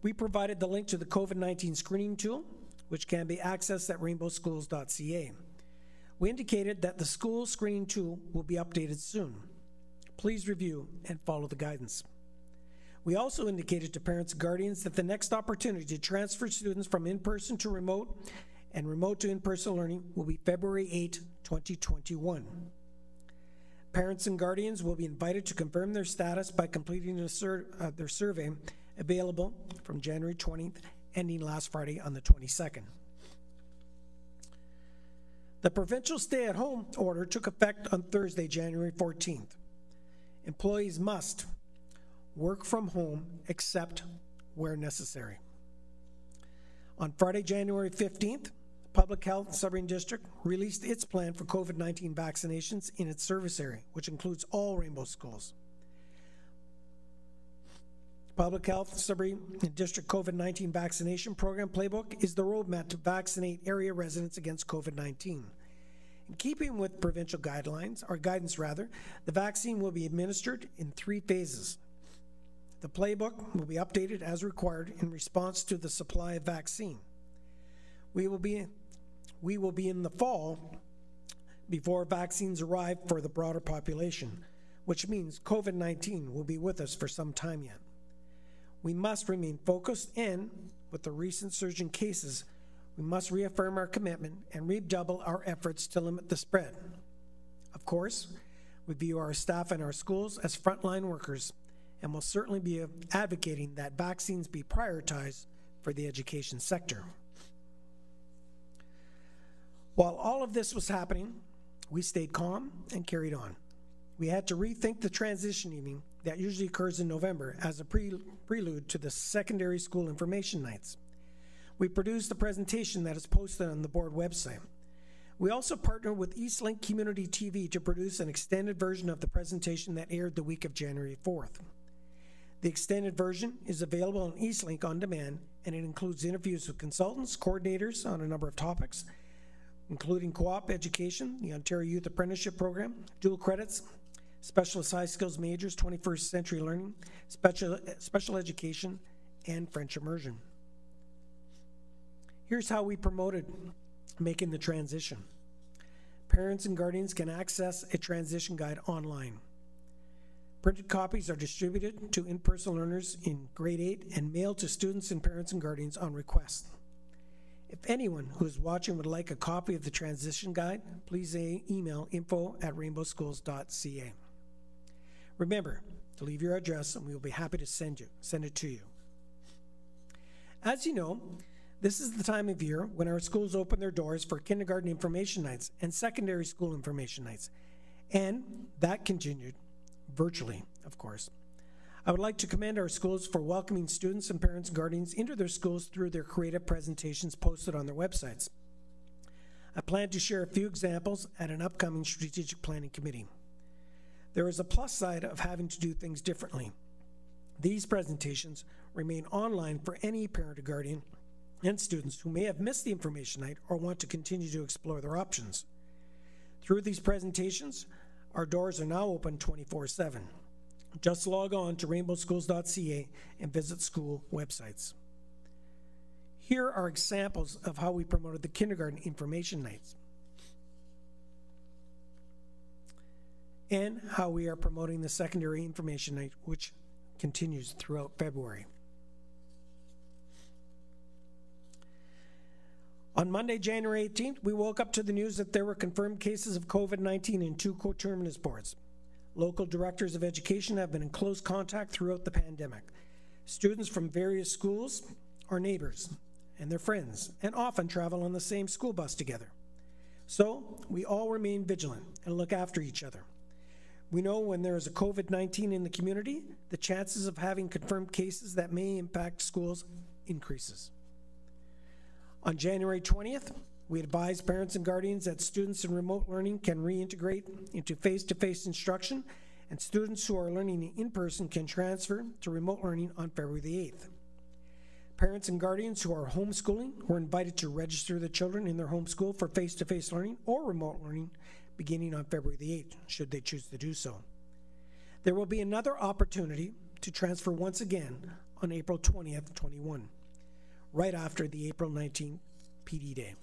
We provided the link to the COVID-19 screening tool, which can be accessed at rainbowschools.ca. We indicated that the school screening tool will be updated soon. Please review and follow the guidance. We also indicated to parents and guardians that the next opportunity to transfer students from in-person to remote and remote to in-person learning will be February 8, 2021. Parents and guardians will be invited to confirm their status by completing their survey, available from January 20th, ending last Friday on the 22nd. The provincial stay-at-home order took effect on Thursday, January 14th. Employees must work from home except where necessary. On Friday, January 15th, Public Health Sudbury District released its plan for COVID-19 vaccinations in its service area, which includes all Rainbow schools. Public Health Sudbury District COVID-19 vaccination program playbook is the roadmap to vaccinate area residents against COVID-19. In keeping with provincial guidelines, or guidance rather, the vaccine will be administered in 3 phases. The playbook will be updated as required in response to the supply of vaccine. We will be in the fall before vaccines arrive for the broader population, which means COVID-19 will be with us for some time yet. We must remain focused, and with the recent surge in cases, we must reaffirm our commitment and redouble our efforts to limit the spread. Of course, we view our staff and our schools as frontline workers and will certainly be advocating that vaccines be prioritized for the education sector. While all of this was happening, we stayed calm and carried on. We had to rethink the transition evening that usually occurs in November as a prelude to the secondary school information nights. We produced a presentation that is posted on the board website. We also partnered with Eastlink Community TV to produce an extended version of the presentation that aired the week of January 4th. The extended version is available on Eastlink on demand, and it includes interviews with consultants, coordinators on a number of topics, including co-op education, the Ontario Youth Apprenticeship Program, dual credits, specialist high skills majors, 21st century learning, special education, and French immersion. Here's how we promoted making the transition. Parents and guardians can access a transition guide online. Printed copies are distributed to in-person learners in grade 8 and mailed to students and parents and guardians on request. If anyone who is watching would like a copy of the transition guide, please email info@rainbowschools.ca. Remember to leave your address and we will be happy to send it to you. As you know, this is the time of year when our schools open their doors for kindergarten information nights and secondary school information nights, and that continued virtually, of course. I would like to commend our schools for welcoming students and parents and guardians into their schools through their creative presentations posted on their websites. I plan to share a few examples at an upcoming strategic planning committee. There is a plus side of having to do things differently. These presentations remain online for any parent or guardian and students who may have missed the information night or want to continue to explore their options. Through these presentations, our doors are now open 24/7. Just log on to rainbowschools.ca and visit school websites. Here are examples of how we promoted the kindergarten information nights and how we are promoting the secondary information night, which continues throughout February. On Monday, January 18th, we woke up to the news that there were confirmed cases of COVID-19 in 2 coterminous boards. Local directors of education have been in close contact throughout the pandemic. Students from various schools are neighbors and their friends, and often travel on the same school bus together. So we all remain vigilant and look after each other. We know when there is a COVID-19 in the community, the chances of having confirmed cases that may impact schools increases. On January 20th, we advised parents and guardians that students in remote learning can reintegrate into face-to-face instruction, and students who are learning in person can transfer to remote learning on February the 8th. Parents and guardians who are homeschooling were invited to register the children in their homeschool for face-to-face learning or remote learning beginning on February the 8th, should they choose to do so. There will be another opportunity to transfer once again on April 20th, 21, right after the April 19th PD Day.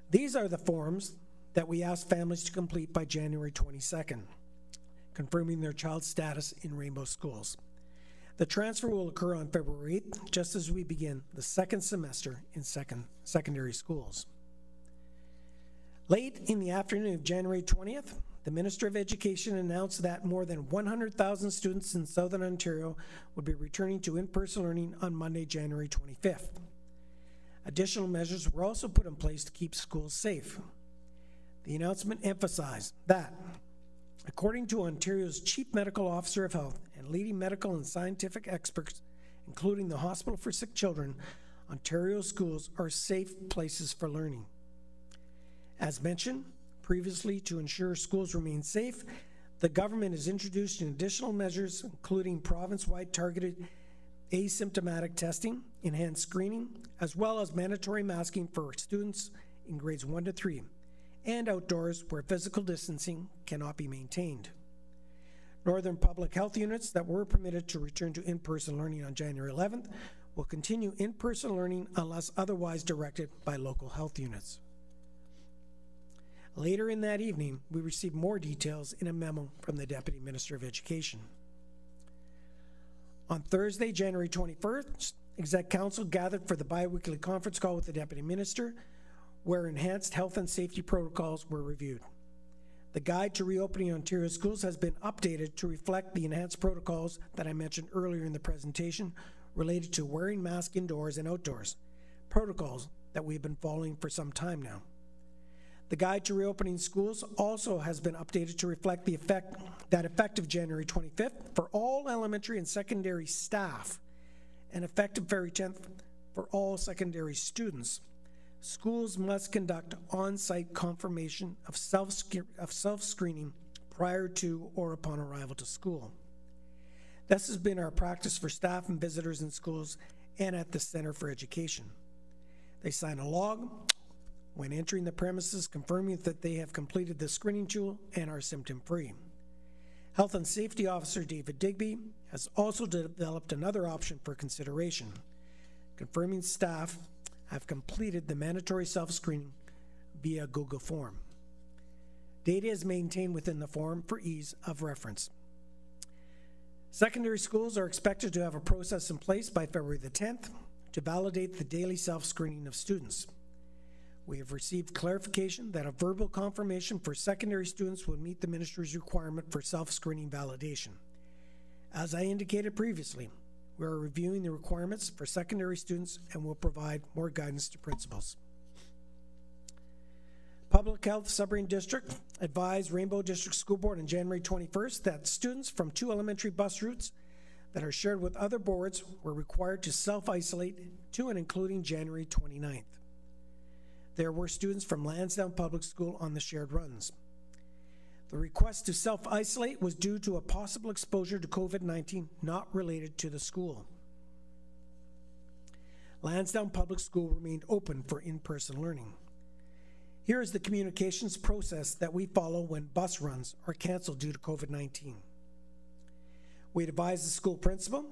These are the forms that we ask families to complete by January 22nd, confirming their child's status in Rainbow schools. The transfer will occur on February 8th, just as we begin the second semester in secondary schools. Late in the afternoon of January 20th, the Minister of Education announced that more than 100,000 students in Southern Ontario would be returning to in-person learning on Monday, January 25th. Additional measures were also put in place to keep schools safe. The announcement emphasized that, according to Ontario's Chief Medical Officer of Health and leading medical and scientific experts, including the Hospital for Sick Children, Ontario schools are safe places for learning. As mentioned previously, to ensure schools remain safe, the government has introduced additional measures, including province-wide targeted asymptomatic testing, enhanced screening, as well as mandatory masking for students in grades 1 to 3, and outdoors where physical distancing cannot be maintained. Northern public health units that were permitted to return to in-person learning on January 11th will continue in-person learning unless otherwise directed by local health units. Later in that evening, we received more details in a memo from the Deputy Minister of Education. On Thursday, January 21st, Exec Council gathered for the bi-weekly conference call with the Deputy Minister, where enhanced health and safety protocols were reviewed. The Guide to Reopening Ontario Schools has been updated to reflect the enhanced protocols that I mentioned earlier in the presentation related to wearing masks indoors and outdoors, protocols that we've been following for some time now. The Guide to Reopening Schools also has been updated to reflect the effect that effective January 25th for all elementary and secondary staff and effective February 10th for all secondary students, schools must conduct on-site confirmation of self-screening prior to or upon arrival to school. This has been our practice for staff and visitors in schools and at the Center for Education. They sign a log when entering the premises, confirming that they have completed the screening tool and are symptom-free. Health and Safety Officer David Digby has also developed another option for consideration, confirming staff have completed the mandatory self-screening via Google form. Data is maintained within the form for ease of reference. Secondary schools are expected to have a process in place by February the 10th to validate the daily self-screening of students. We have received clarification that a verbal confirmation for secondary students will meet the ministry's requirement for self-screening validation. As I indicated previously, we are reviewing the requirements for secondary students and will provide more guidance to principals. Public Health Submarine District advised Rainbow District School Board on January 21st that students from 2 elementary bus routes that are shared with other boards were required to self-isolate to and including January 29th. There were students from Lansdowne Public School on the shared runs. The request to self-isolate was due to a possible exposure to COVID-19 not related to the school. Lansdowne Public School remained open for in-person learning. Here is the communications process that we follow when bus runs are canceled due to COVID-19. We advise the school principal.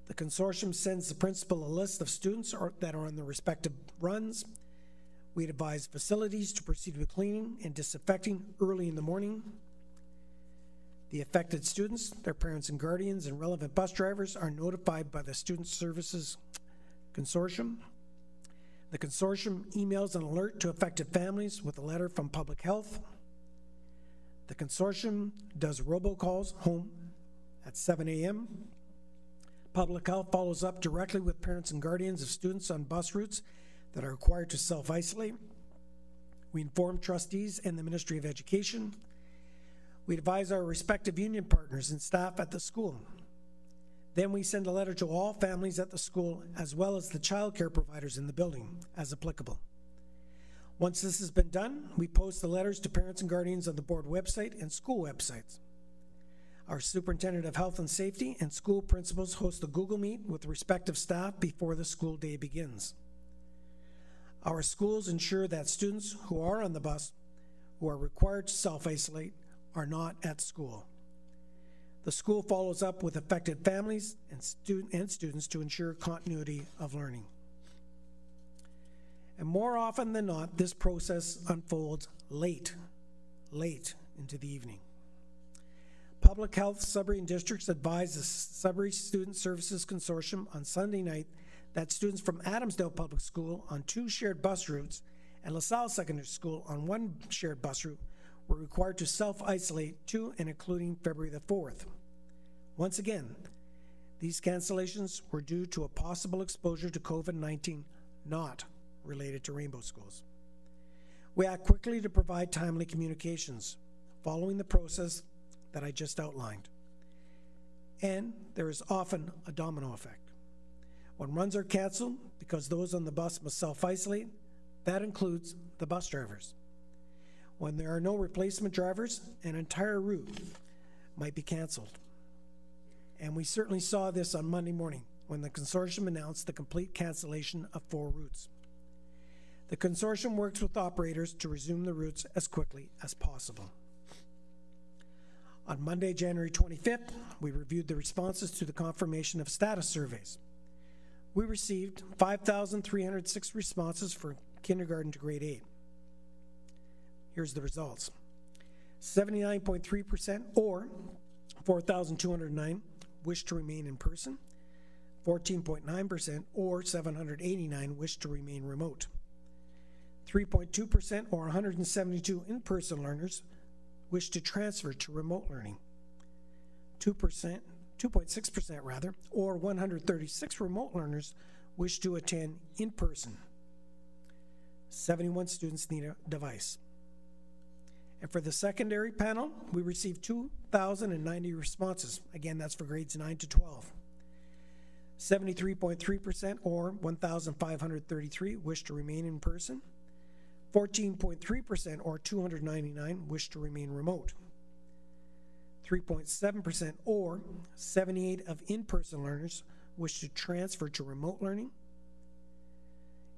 The consortium sends the principal a list of students that are on the respective runs. We advise facilities to proceed with cleaning and disinfecting early in the morning. The affected students, their parents and guardians, and relevant bus drivers are notified by the Student Services Consortium. The consortium emails an alert to affected families with a letter from Public Health. The consortium does robocalls home at 7 a.m. Public Health follows up directly with parents and guardians of students on bus routes that are required to self-isolate. We inform trustees and the Ministry of Education. We advise our respective union partners and staff at the school. Then we send a letter to all families at the school as well as the child care providers in the building, as applicable. Once this has been done, we post the letters to parents and guardians on the board website and school websites. Our Superintendent of Health and Safety and school principals host a Google Meet with respective staff before the school day begins. Our schools ensure that students who are on the bus, who are required to self-isolate, are not at school. The school follows up with affected families and students to ensure continuity of learning. And more often than not, this process unfolds late into the evening. Public Health Sudbury and Districts advised the Sudbury Student Services Consortium on Sunday night that students from Adamsdale Public School on 2 shared bus routes and LaSalle Secondary School on 1 shared bus route were required to self-isolate to and including February the 4th. Once again, these cancellations were due to a possible exposure to COVID-19 not related to Rainbow Schools. We act quickly to provide timely communications, following the process that I just outlined. And there is often a domino effect. When runs are canceled because those on the bus must self-isolate, that includes the bus drivers. When there are no replacement drivers, an entire route might be canceled. And we certainly saw this on Monday morning when the consortium announced the complete cancellation of 4 routes. The consortium works with operators to resume the routes as quickly as possible. On Monday, January 25th, we reviewed the responses to the confirmation of status surveys. We received 5,306 responses for kindergarten to grade 8. Here's the results. 79.3%, or 4,209, wish to remain in person. 14.9%, or 789, wish to remain remote. 3.2%, or 172 in-person learners, wish to transfer to remote learning. 2.6% rather, or 136 remote learners wish to attend in person. 71 students need a device. And for the secondary panel, we received 2,090 responses. Again, that's for grades 9 to 12. 73.3%, or 1,533, wish to remain in person. 14.3%, or 299, wish to remain remote. 3.7%, or 78 of in-person learners wish to transfer to remote learning.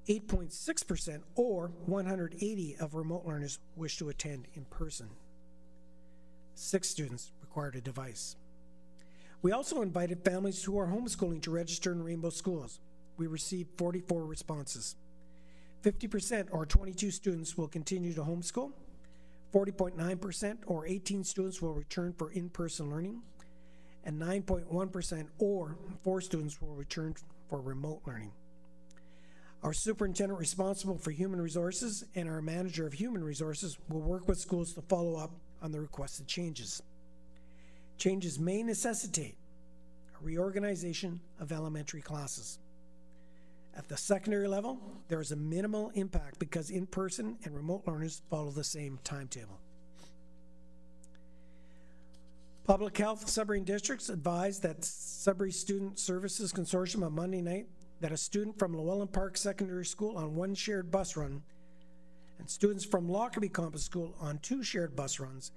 8.6%, or 180 of remote learners wish to attend in person. 6 students required a device. We also invited families who are homeschooling to register in Rainbow Schools. We received 44 responses. 50%, or 22 students, will continue to homeschool. 40.9%, or 18 students, will return for in-person learning. And 9.1%, or 4 students, will return for remote learning. Our superintendent responsible for human resources and our manager of human resources will work with schools to follow up on the requested changes. Changes may necessitate a reorganization of elementary classes. At the secondary level, there is a minimal impact because in-person and remote learners follow the same timetable. Public Health Sudbury Districts advised that Sudbury Student Services Consortium on Monday night that a student from Llewellyn Park Secondary School on 1 shared bus run, and students from Lockerbie Campus School on 2 shared bus runs,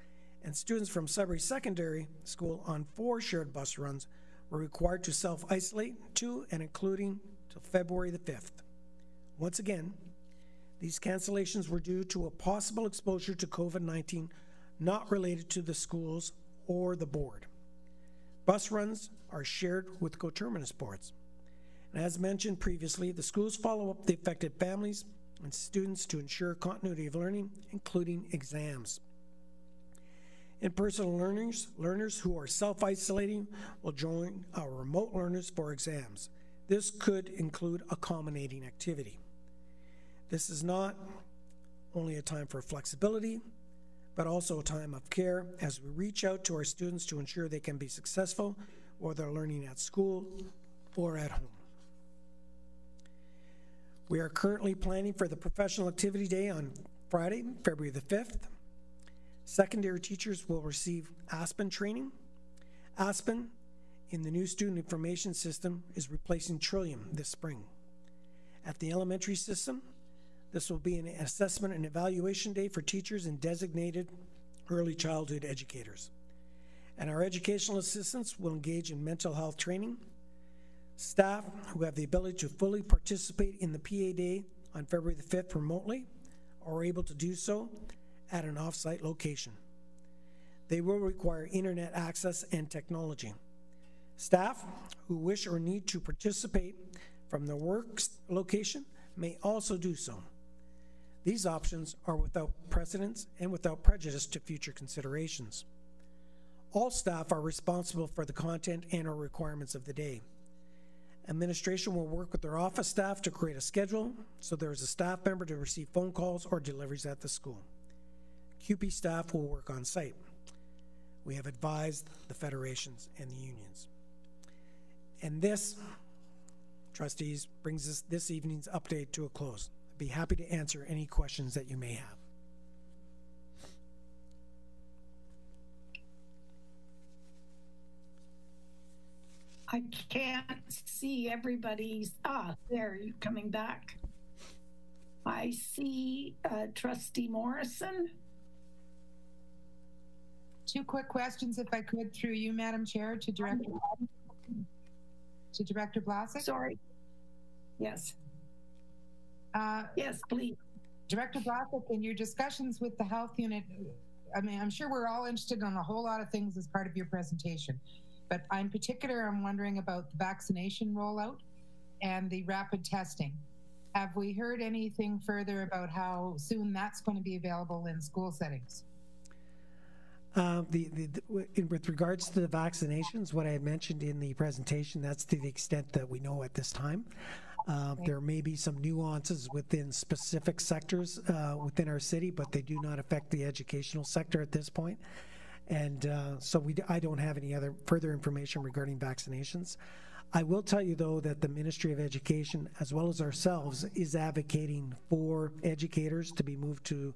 and students from Sudbury Secondary School on 4 shared bus runs were required to self-isolate to and including till February the 5th. Once again, these cancellations were due to a possible exposure to COVID-19 not related to the schools or the board. Bus runs are shared with coterminous boards. And as mentioned previously, the schools follow up the affected families and students to ensure continuity of learning, including exams. In-person learners who are self-isolating will join our remote learners for exams. This could include accommodating activity. This is not only a time for flexibility, but also a time of care as we reach out to our students to ensure they can be successful, whether they're learning at school or at home. We are currently planning for the Professional Activity Day on Friday, February the 5th. Secondary teachers will receive Aspen training. Aspen, in the new student information system, is replacing Trillium this spring. At the elementary system, this will be an assessment and evaluation day for teachers and designated early childhood educators. And our educational assistants will engage in mental health training. Staff who have the ability to fully participate in the PA Day on February the 5th remotely are able to do so at an off-site location. They will require internet access and technology. Staff who wish or need to participate from their work location may also do so. These options are without precedence and without prejudice to future considerations. All staff are responsible for the content and or requirements of the day. Administration will work with their office staff to create a schedule so there is a staff member to receive phone calls or deliveries at the school. CUPE staff will work on site. We have advised the federations and the unions. And this, trustees, brings us this evening's update to a close. I'd be happy to answer any questions that you may have. I can't see everybody's, there, you're coming back. I see Trustee Morrison. Two quick questions, if I could, through you, Madam Chair, to Director Blasek. Sorry. Yes. Yes, please. Director Blasek, in your discussions with the health unit, I mean, I'm sure we're all interested in a whole lot of things as part of your presentation, but I'm wondering about the vaccination rollout and the rapid testing. Have we heard anything further about how soon that's going to be available in school settings? With regards to the vaccinations, what I had mentioned in the presentation, that's to the extent that we know at this time. There may be some nuances within specific sectors within our city, but they do not affect the educational sector at this point. And so I don't have any other further information regarding vaccinations. I will tell you, though, that the Ministry of Education, as well as ourselves, is advocating for educators to be moved to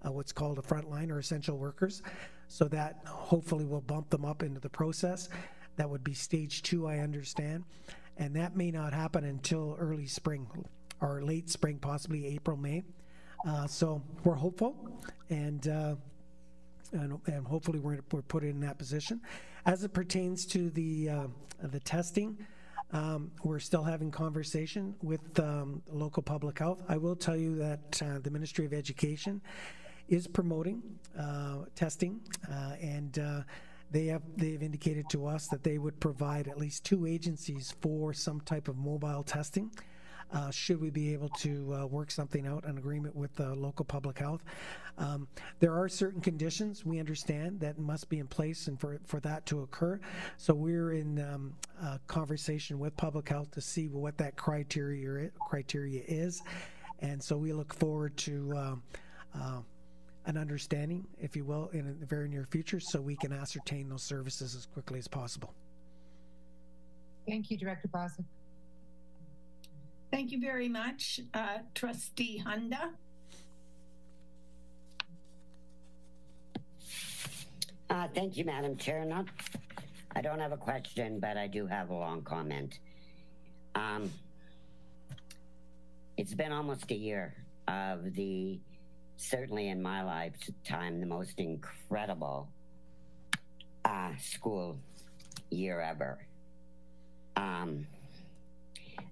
what's called a frontline or essential workers, so that hopefully will bump them up into the process. That would be stage 2, I understand. And that may not happen until early spring or late spring, possibly April, May. So we're hopeful, and hopefully we're put in that position. As it pertains to the testing, we're still having conversation with local public health. I will tell you that the Ministry of Education is promoting testing, and they've indicated to us that they would provide at least 2 agencies for some type of mobile testing. Should we be able to work something out, an agreement with local public health. There are certain conditions, we understand, that must be in place and for that to occur. So we're in conversation with public health to see what that criteria is. And so we look forward to an understanding, if you will, in the very near future, so we can ascertain those services as quickly as possible. Thank you, Director Blasek. Thank you very much, Trustee Hunda. Thank you, Madam Chair. I don't have a question, but I do have a long comment. It's been almost a year of certainly in my lifetime, the most incredible school year ever.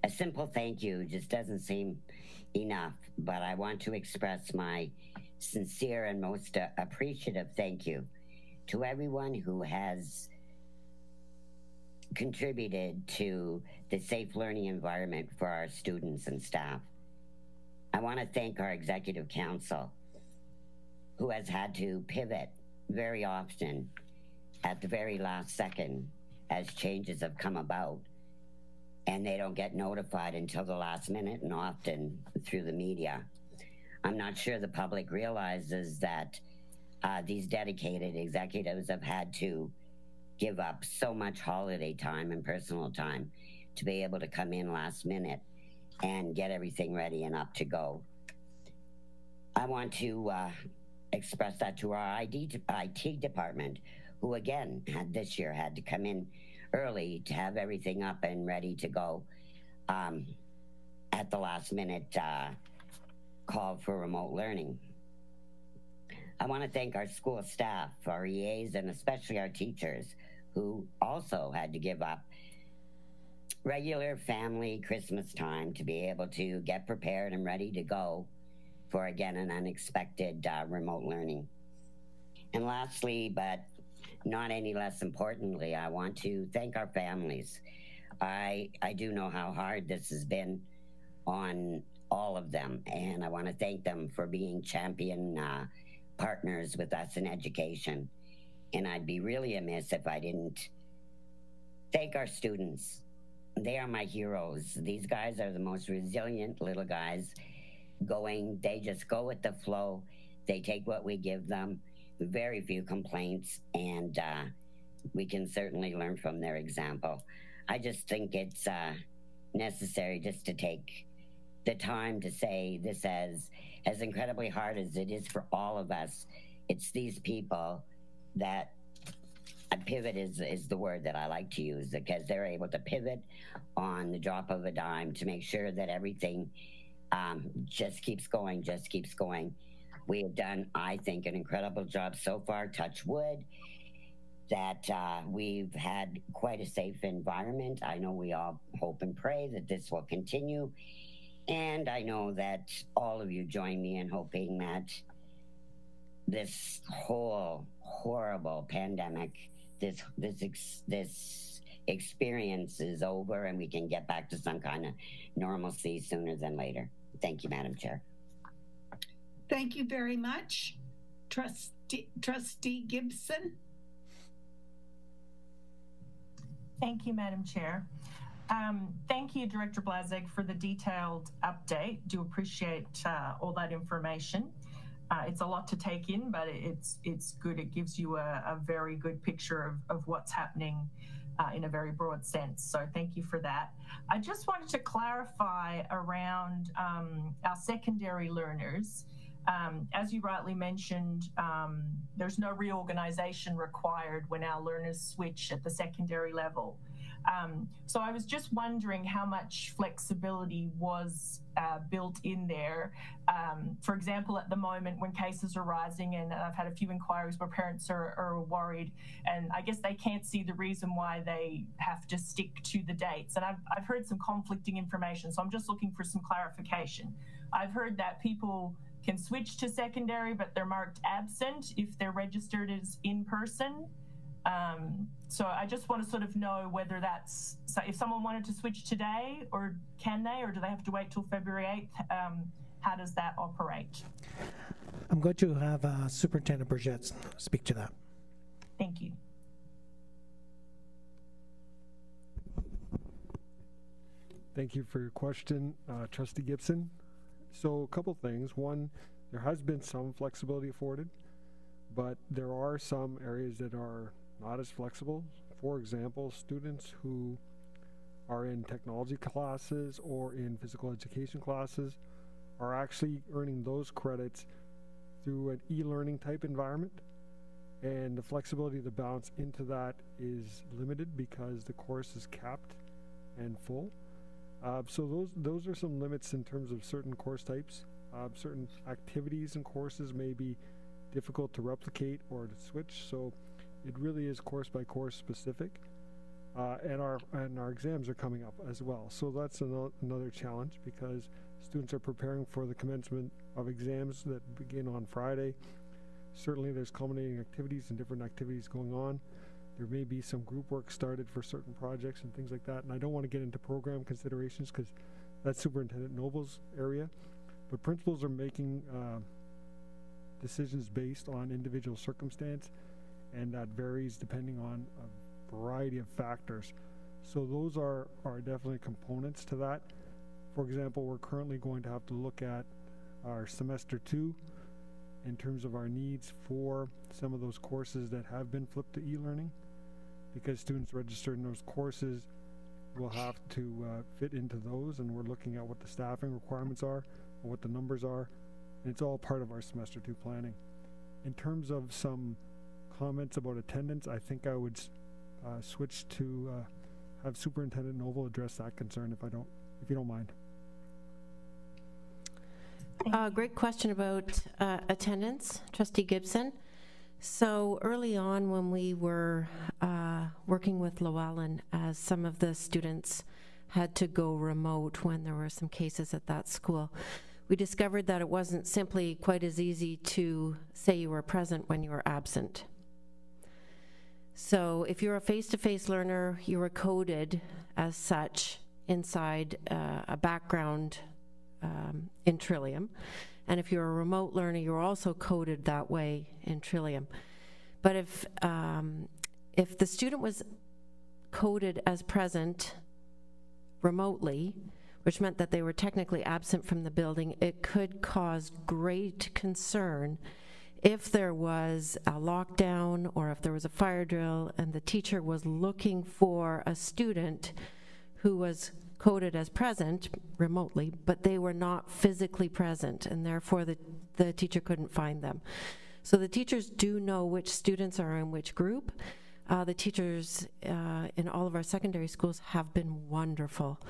A simple thank you just doesn't seem enough, but I want to express my sincere and most appreciative thank you to everyone who has contributed to the safe learning environment for our students and staff. I want to thank our Executive Council, who has had to pivot very often at the very last second as changes have come about, and they don't get notified until the last minute and often through the media. I'm not sure the public realizes that these dedicated executives have had to give up so much holiday time and personal time to be able to come in last minute and get everything ready and up to go. I want to express that to our IT department, who again this year had to come in early to have everything up and ready to go at the last minute call for remote learning. I want to thank our school staff, our EAs, and especially our teachers, who also had to give up regular family Christmas time to be able to get prepared and ready to go for, again, an unexpected remote learning. And lastly, but not any less importantly, I want to thank our families. I do know how hard this has been on all of them, and I want to thank them for being champion partners with us in education. And I'd be really amiss if I didn't thank our students. They are my heroes. These guys are the most resilient little guys going. They just go with the flow. They take what we give them. Very few complaints, and we can certainly learn from their example. I just think it's necessary just to take the time to say this, as incredibly hard as it is for all of us, it's these people that a pivot is the word that I like to use, because they're able to pivot on the drop of a dime to make sure that everything just keeps going. We have done, I think, an incredible job so far, touch wood, that we've had quite a safe environment. I know we all hope and pray that this will continue. And I know that all of you join me in hoping that this whole horrible pandemic, this experience is over and we can get back to some kind of normalcy sooner than later. Thank you, Madam Chair. Thank you very much. Trustee Gibson. Thank you, Madam Chair. Thank you, Director Blazek, for the detailed update. Do appreciate all that information. It's a lot to take in, but it's good. It gives you a very good picture of what's happening in a very broad sense. So thank you for that. I just wanted to clarify around our secondary learners. As you rightly mentioned, there's no reorganization required when our learners switch at the secondary level. So I was just wondering how much flexibility was built in there. For example, at the moment when cases are rising, and I've had a few inquiries where parents are worried, and I guess they can't see the reason why they have to stick to the dates. And I've heard some conflicting information, so I'm just looking for some clarification. I've heard that people can switch to secondary, but they're marked absent if they're registered as in person. So I just want to sort of know whether that's, so if someone wanted to switch today, or can they, or do they have to wait till February 8th? How does that operate? I'm going to have Superintendent Burgett speak to that. Thank you. Thank you for your question, Trustee Gibson. So a couple things. One, there has been some flexibility afforded, but there are some areas that are not as flexible. For example, students who are in technology classes or in physical education classes are actually earning those credits through an e-learning type environment, and the flexibility to bounce into that is limited because the course is capped and full. So those are some limits in terms of certain course types. Certain activities and courses may be difficult to replicate or to switch, so it really is course by course specific. And our exams are coming up as well, so that's another challenge, because students are preparing for the commencement of exams that begin on Friday. Certainly there's culminating activities and different activities going on. There may be some group work started for certain projects and things like that, and I don't want to get into program considerations because that's Superintendent Noble's area, but principals are making decisions based on individual circumstance, and that varies depending on a variety of factors. So those are definitely components to that. For example, we're currently going to have to look at our semester 2 in terms of our needs for some of those courses that have been flipped to e-learning, because students registered in those courses will have to fit into those, and we're looking at what the staffing requirements are and what the numbers are, and it's all part of our semester 2 planning. In terms of some comments about attendance, I think I would switch to have Superintendent Noble address that concern if you don't mind. Great question about attendance, Trustee Gibson. So early on when we were working with Llewellyn, as some of the students had to go remote when there were some cases at that school, we discovered that it wasn't simply quite as easy to say you were present when you were absent. So if you're a face-to-face learner, you are coded as such inside a background in Trillium. And if you're a remote learner, you're also coded that way in Trillium. But if the student was coded as present remotely, which meant that they were technically absent from the building, it could cause great concern if there was a lockdown or if there was a fire drill and the teacher was looking for a student who was coded as present remotely, but they were not physically present, and therefore the teacher couldn't find them. So the teachers do know which students are in which group. The teachers in all of our secondary schools have been wonderful,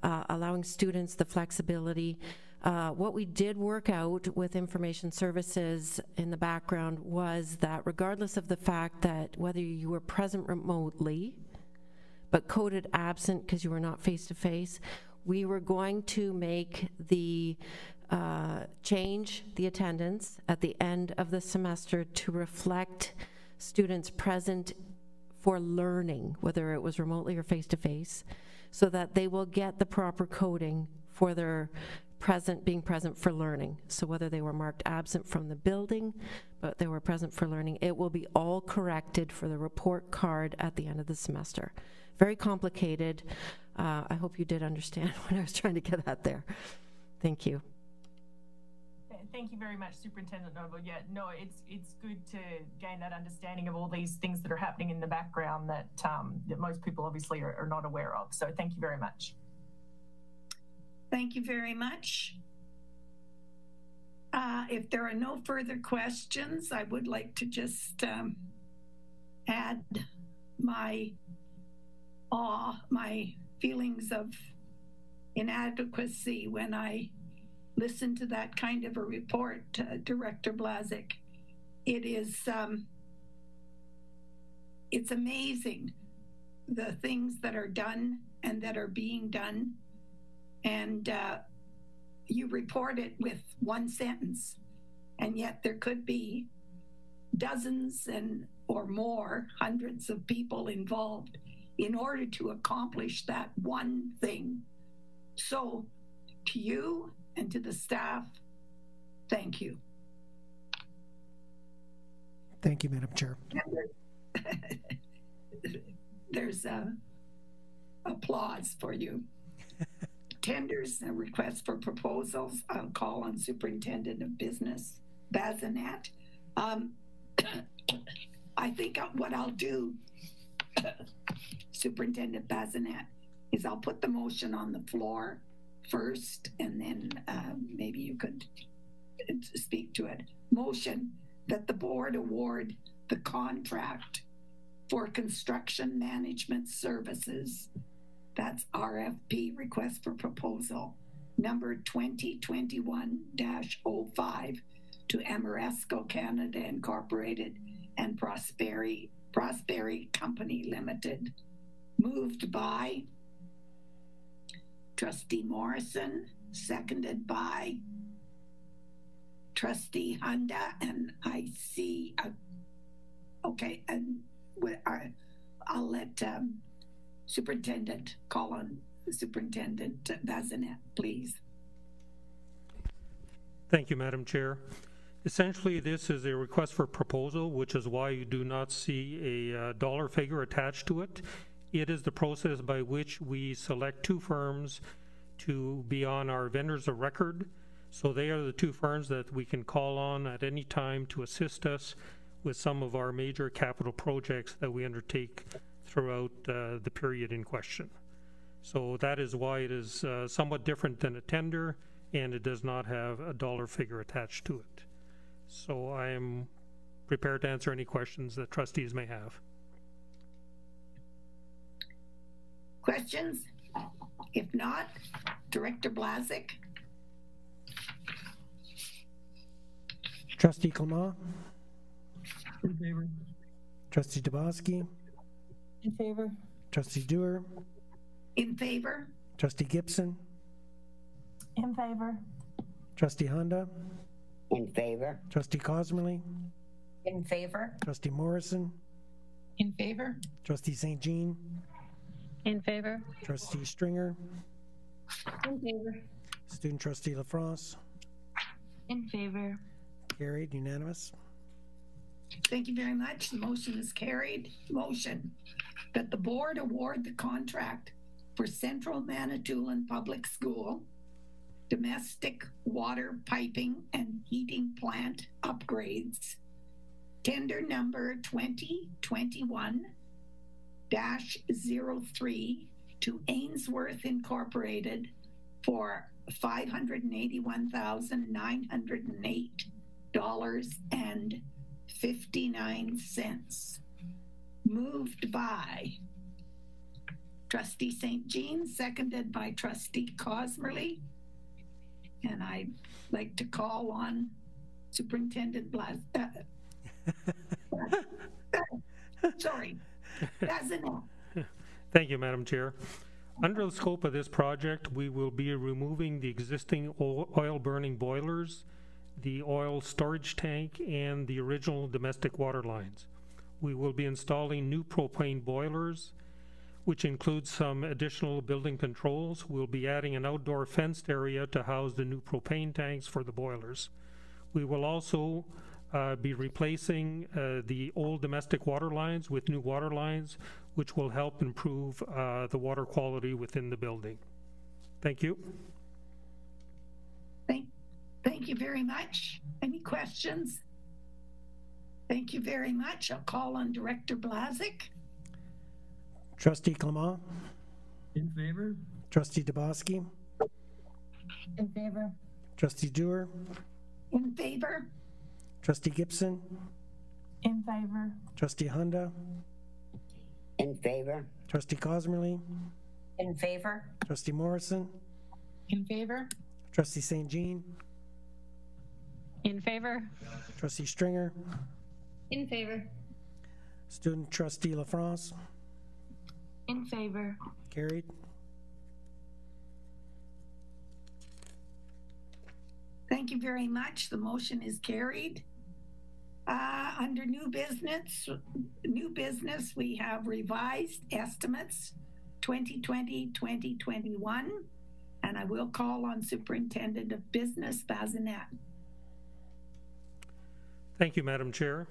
allowing students the flexibility. What we did work out with information services in the background was that regardless of the fact that whether you were present remotely, but coded absent because you were not face-to-face, we were going to make the change the attendance at the end of the semester to reflect students present for learning, whether it was remotely or face-to-face, so that they will get the proper coding for their being present for learning. So whether they were marked absent from the building, but they were present for learning, it will be all corrected for the report card at the end of the semester. Very complicated. I hope you did understand what I was trying to get at there. Thank you. Thank you very much, Superintendent Noble. Yeah, no, it's good to gain that understanding of all these things that are happening in the background that that most people obviously are not aware of. So thank you very much. Thank you very much. If there are no further questions, I would like to just add my feelings of inadequacy when I listen to that kind of a report, Director Blazek. It is, it's amazing the things that are done and that are being done. And you report it with one sentence, and yet there could be dozens or more, hundreds of people involved in order to accomplish that one thing. So to you and to the staff, thank you. Thank you, Madam Chair. There's applause for you. Tenders and requests for proposals. I'll call on Superintendent of Business, Bazinet. I think what I'll do, Superintendent Bazinet, is I'll put the motion on the floor first, and then maybe you could speak to it. Motion that the board award the contract for construction management services, that's RFP, request for proposal, number 2021-05 to Ameresco Canada Incorporated and Prosperi Company Limited. Moved by Trustee Morrison, seconded by Trustee Hunda, and I see, okay, and I'll let Superintendent call on Superintendent Bazinet, please. Thank you, Madam Chair. Essentially, this is a request for proposal, which is why you do not see a dollar figure attached to it. It is the process by which we select two firms to be on our vendors of record. So they are the two firms that we can call on at any time to assist us with some of our major capital projects that we undertake throughout the period in question. So that is why it is somewhat different than a tender, and it does not have a dollar figure attached to it. So I am prepared to answer any questions that trustees may have. Questions? If not, Director Blazek. Trustee Clement. In favor. Trustee Dabowski. In favor. Trustee Dewar. In favor. Trustee Gibson. In favor. Trustee Hunda. In favor. Trustee Cosmerly. In favor. Trustee Morrison. In favor? Trustee St. Jean, In favor. Trustee Stringer, In favor. Student Trustee LaFrance. In favor. Carried, unanimous. Thank you very much. The motion is carried. Motion that the board award the contract for Central Manitoulin Public School domestic water piping and heating plant upgrades. Tender number 2021-03 to Ainsworth Incorporated for $581,908.59. Moved by Trustee St. Jean, seconded by Trustee Cosmerly. And I'd like to call on Superintendent Bazinet. Thank you, Madam Chair. Under the scope of this project, we will be removing the existing oil-burning boilers, the oil storage tank, and the original domestic water lines. We will be installing new propane boilers, which includes some additional building controls. We'll be adding an outdoor fenced area to house the new propane tanks for the boilers. We will also be replacing the old domestic water lines with new water lines, which will help improve the water quality within the building. Thank you. Thank you very much. Any questions? Thank you very much. I'll call on Director Blazik. Trustee Clement. In favor. Trustee Dabowski. In favor. Trustee Dewar. In favor. Trustee Gibson. In favor. Trustee Hunda. In favor. Trustee Cosmerly. In favor. Trustee Morrison. In favor? Trustee St. Jean. In favor. Trustee Stringer. In favor. Student Trustee LaFrance. In favor. Carried. Thank you very much. The motion is carried. Under new business, we have revised estimates 2020-2021, and I will call on Superintendent of Business Bazinet. Thank you, Madam Chair.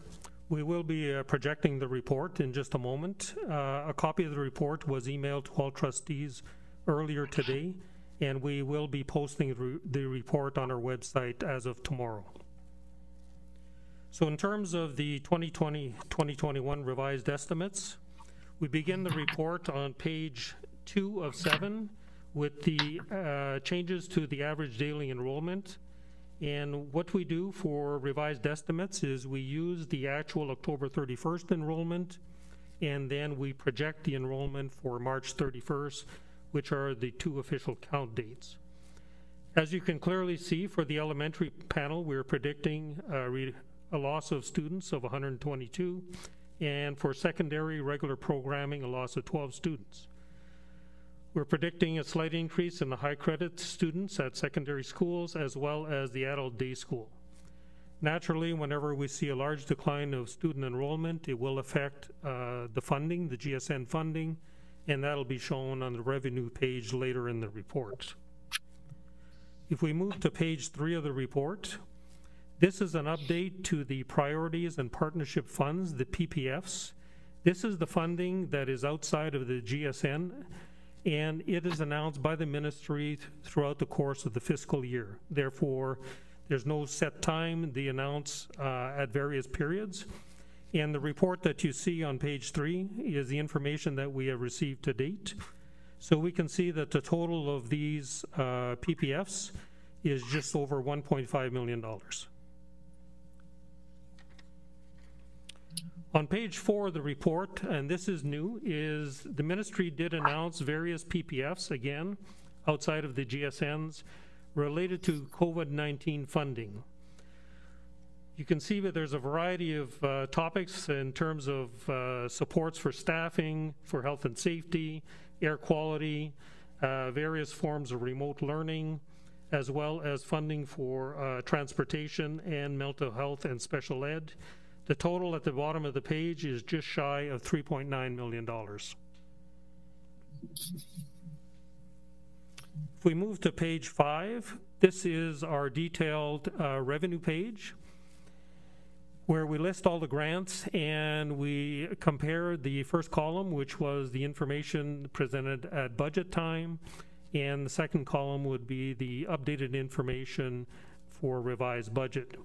We will be projecting the report in just a moment. A copy of the report was emailed to all trustees earlier today, and we will be posting the report on our website as of tomorrow. So in terms of the 2020-2021 revised estimates, we begin the report on page 2 of 7 with the changes to the average daily enrollment. And what we do for revised estimates is we use the actual October 31st enrollment, and then we project the enrollment for March 31st, which are the 2 official count dates. As you can clearly see, for the elementary panel, we're predicting a loss of students of 122, and for secondary regular programming, a loss of 12 students. We're predicting a slight increase in the high credit students at secondary schools as well as the adult day school. Naturally, whenever we see a large decline of student enrollment, it will affect the funding, the GSN funding, and that'll be shown on the revenue page later in the report. If we move to page 3 of the report, this is an update to the priorities and partnership funds, the PPFs. This is the funding that is outside of the GSN, and it is announced by the ministry throughout the course of the fiscal year. Therefore, there's no set time. They announce at various periods. And the report that you see on page 3 is the information that we have received to date. So we can see that the total of these PPFs is just over $1.5 million. On page 4 of the report, and this is new, is the ministry did announce various PPFs, again, outside of the GSNs, related to COVID-19 funding. You can see that there's a variety of topics in terms of supports for staffing, for health and safety, air quality, various forms of remote learning, as well as funding for transportation and mental health and special ed. The total at the bottom of the page is just shy of $3.9 million. If we move to page 5, this is our detailed revenue page, where we list all the grants and we compare the first column, which was the information presented at budget time, and the second column would be the updated information for revised budget.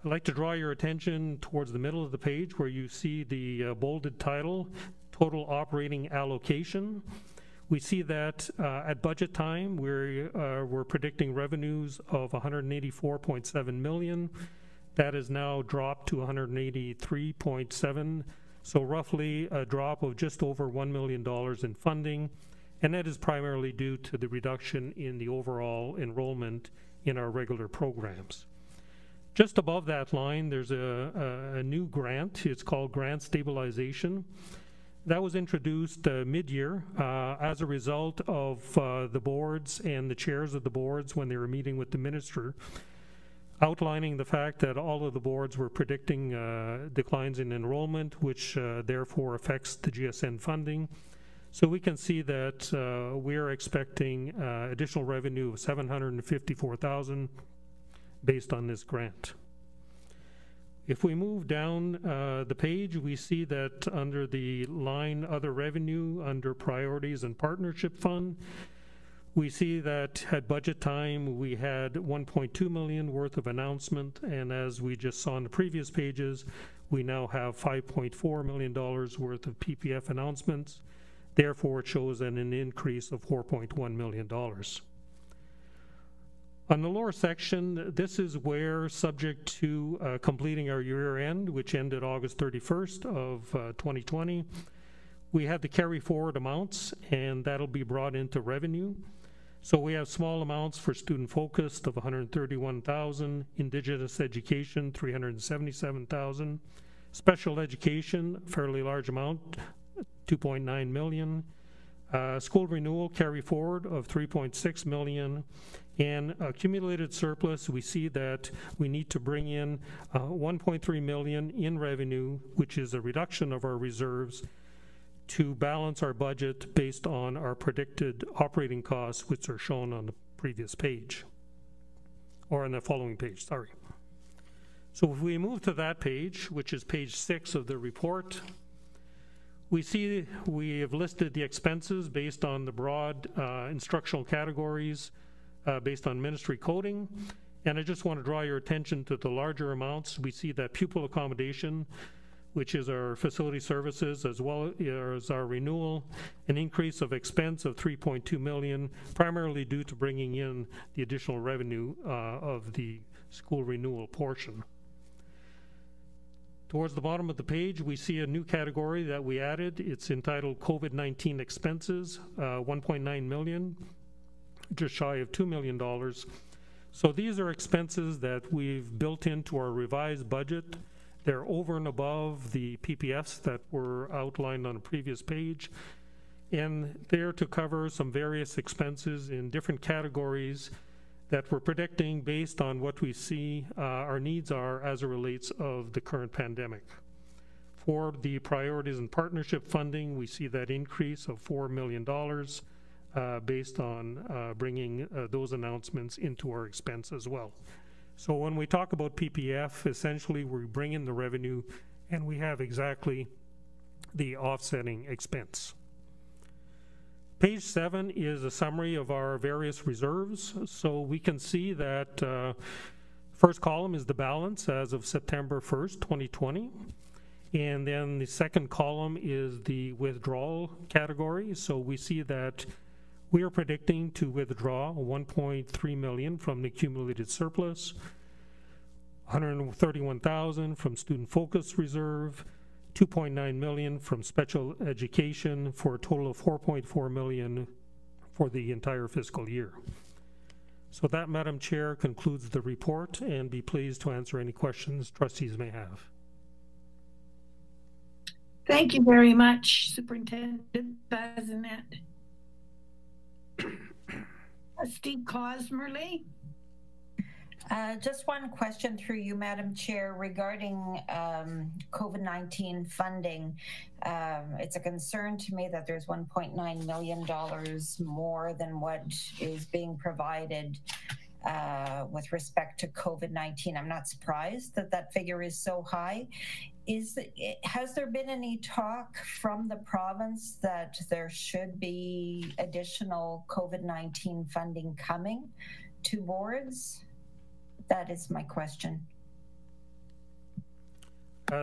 I'd like to draw your attention towards the middle of the page where you see the bolded title, Total Operating Allocation. We see that at budget time, we're predicting revenues of $184.7 million. That is now dropped to 183.7, so roughly a drop of just over $1 million in funding, and that is primarily due to the reduction in the overall enrollment in our regular programs. Just above that line, there's a new grant. It's called Grant Stabilization. That was introduced mid-year as a result of the boards and the chairs of the boards when they were meeting with the minister, outlining the fact that all of the boards were predicting declines in enrollment, which therefore affects the GSN funding. So we can see that we are expecting additional revenue of $754,000 based on this grant. If we move down the page, we see that under the line Other Revenue, under Priorities and Partnership Fund, we see that at budget time we had $1.2 million worth of announcement, and as we just saw on the previous pages, we now have $5.4 million worth of PPF announcements. Therefore, it shows an increase of $4.1 million. On the lower section, this is where, subject to completing our year end, which ended August 31st of 2020, we have the carry forward amounts, and that'll be brought into revenue. So we have small amounts for student focused of $131,000, Indigenous education $377,000, special education, fairly large amount, $2.9 million, school renewal carry forward of $3.6 million, and accumulated surplus. We see that we need to bring in $1.3 million in revenue, which is a reduction of our reserves, to balance our budget based on our predicted operating costs, which are shown on the previous page, or on the following page, sorry. So if we move to that page, which is page 6 of the report, we see we have listed the expenses based on the broad instructional categories based on ministry coding. And I just want to draw your attention to the larger amounts. We see that pupil accommodation, which is our facility services, as well as our renewal, an increase of expense of $3.2 million, primarily due to bringing in the additional revenue of the school renewal portion. Towards the bottom of the page, we see a new category that we added. It's entitled COVID-19 expenses, $1.9 million, just shy of $2 million. So these are expenses that we've built into our revised budget. They're over and above the PPFs that were outlined on a previous page, and they're to cover some various expenses in different categories that we're predicting based on what we see our needs are as it relates of the current pandemic. For the priorities and partnership funding, we see that increase of $4 million based on bringing those announcements into our expense as well. So when we talk about PPF, essentially we bring in the revenue and we have exactly the offsetting expense. Page 7 is a summary of our various reserves. So we can see that first column is the balance as of September 1st, 2020. And then the second column is the withdrawal category. So we see that we are predicting to withdraw $1.3 million from the accumulated surplus, $131,000 from student focus reserve, $2.9 million from special education, for a total of $4.4 million for the entire fiscal year. So that, Madam Chair, concludes the report, and be pleased to answer any questions trustees may have. Thank you very much, Superintendent Bazinet. Steve Cosmerly. Just one question through you, Madam Chair, regarding COVID-19 funding. It's a concern to me that there's $1.9 million more than what is being provided with respect to COVID-19. I'm not surprised that that figure is so high. Has there been any talk from the province that there should be additional COVID-19 funding coming to boards? That is my question.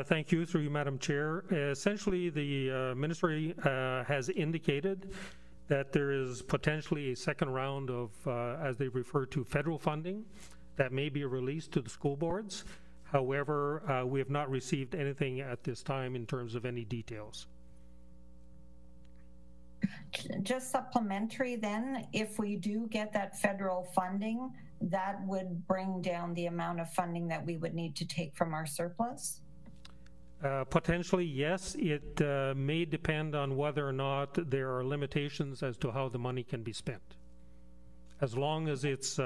Thank you, through you, Madam Chair. Essentially, the ministry has indicated that there is potentially a second round of, as they refer to, federal funding that may be released to the school boards. However, we have not received anything at this time in terms of any details. Just supplementary then, if we do get that federal funding, that would bring down the amount of funding that we would need to take from our surplus? Potentially, yes. It may depend on whether or not there are limitations as to how the money can be spent. As long as it's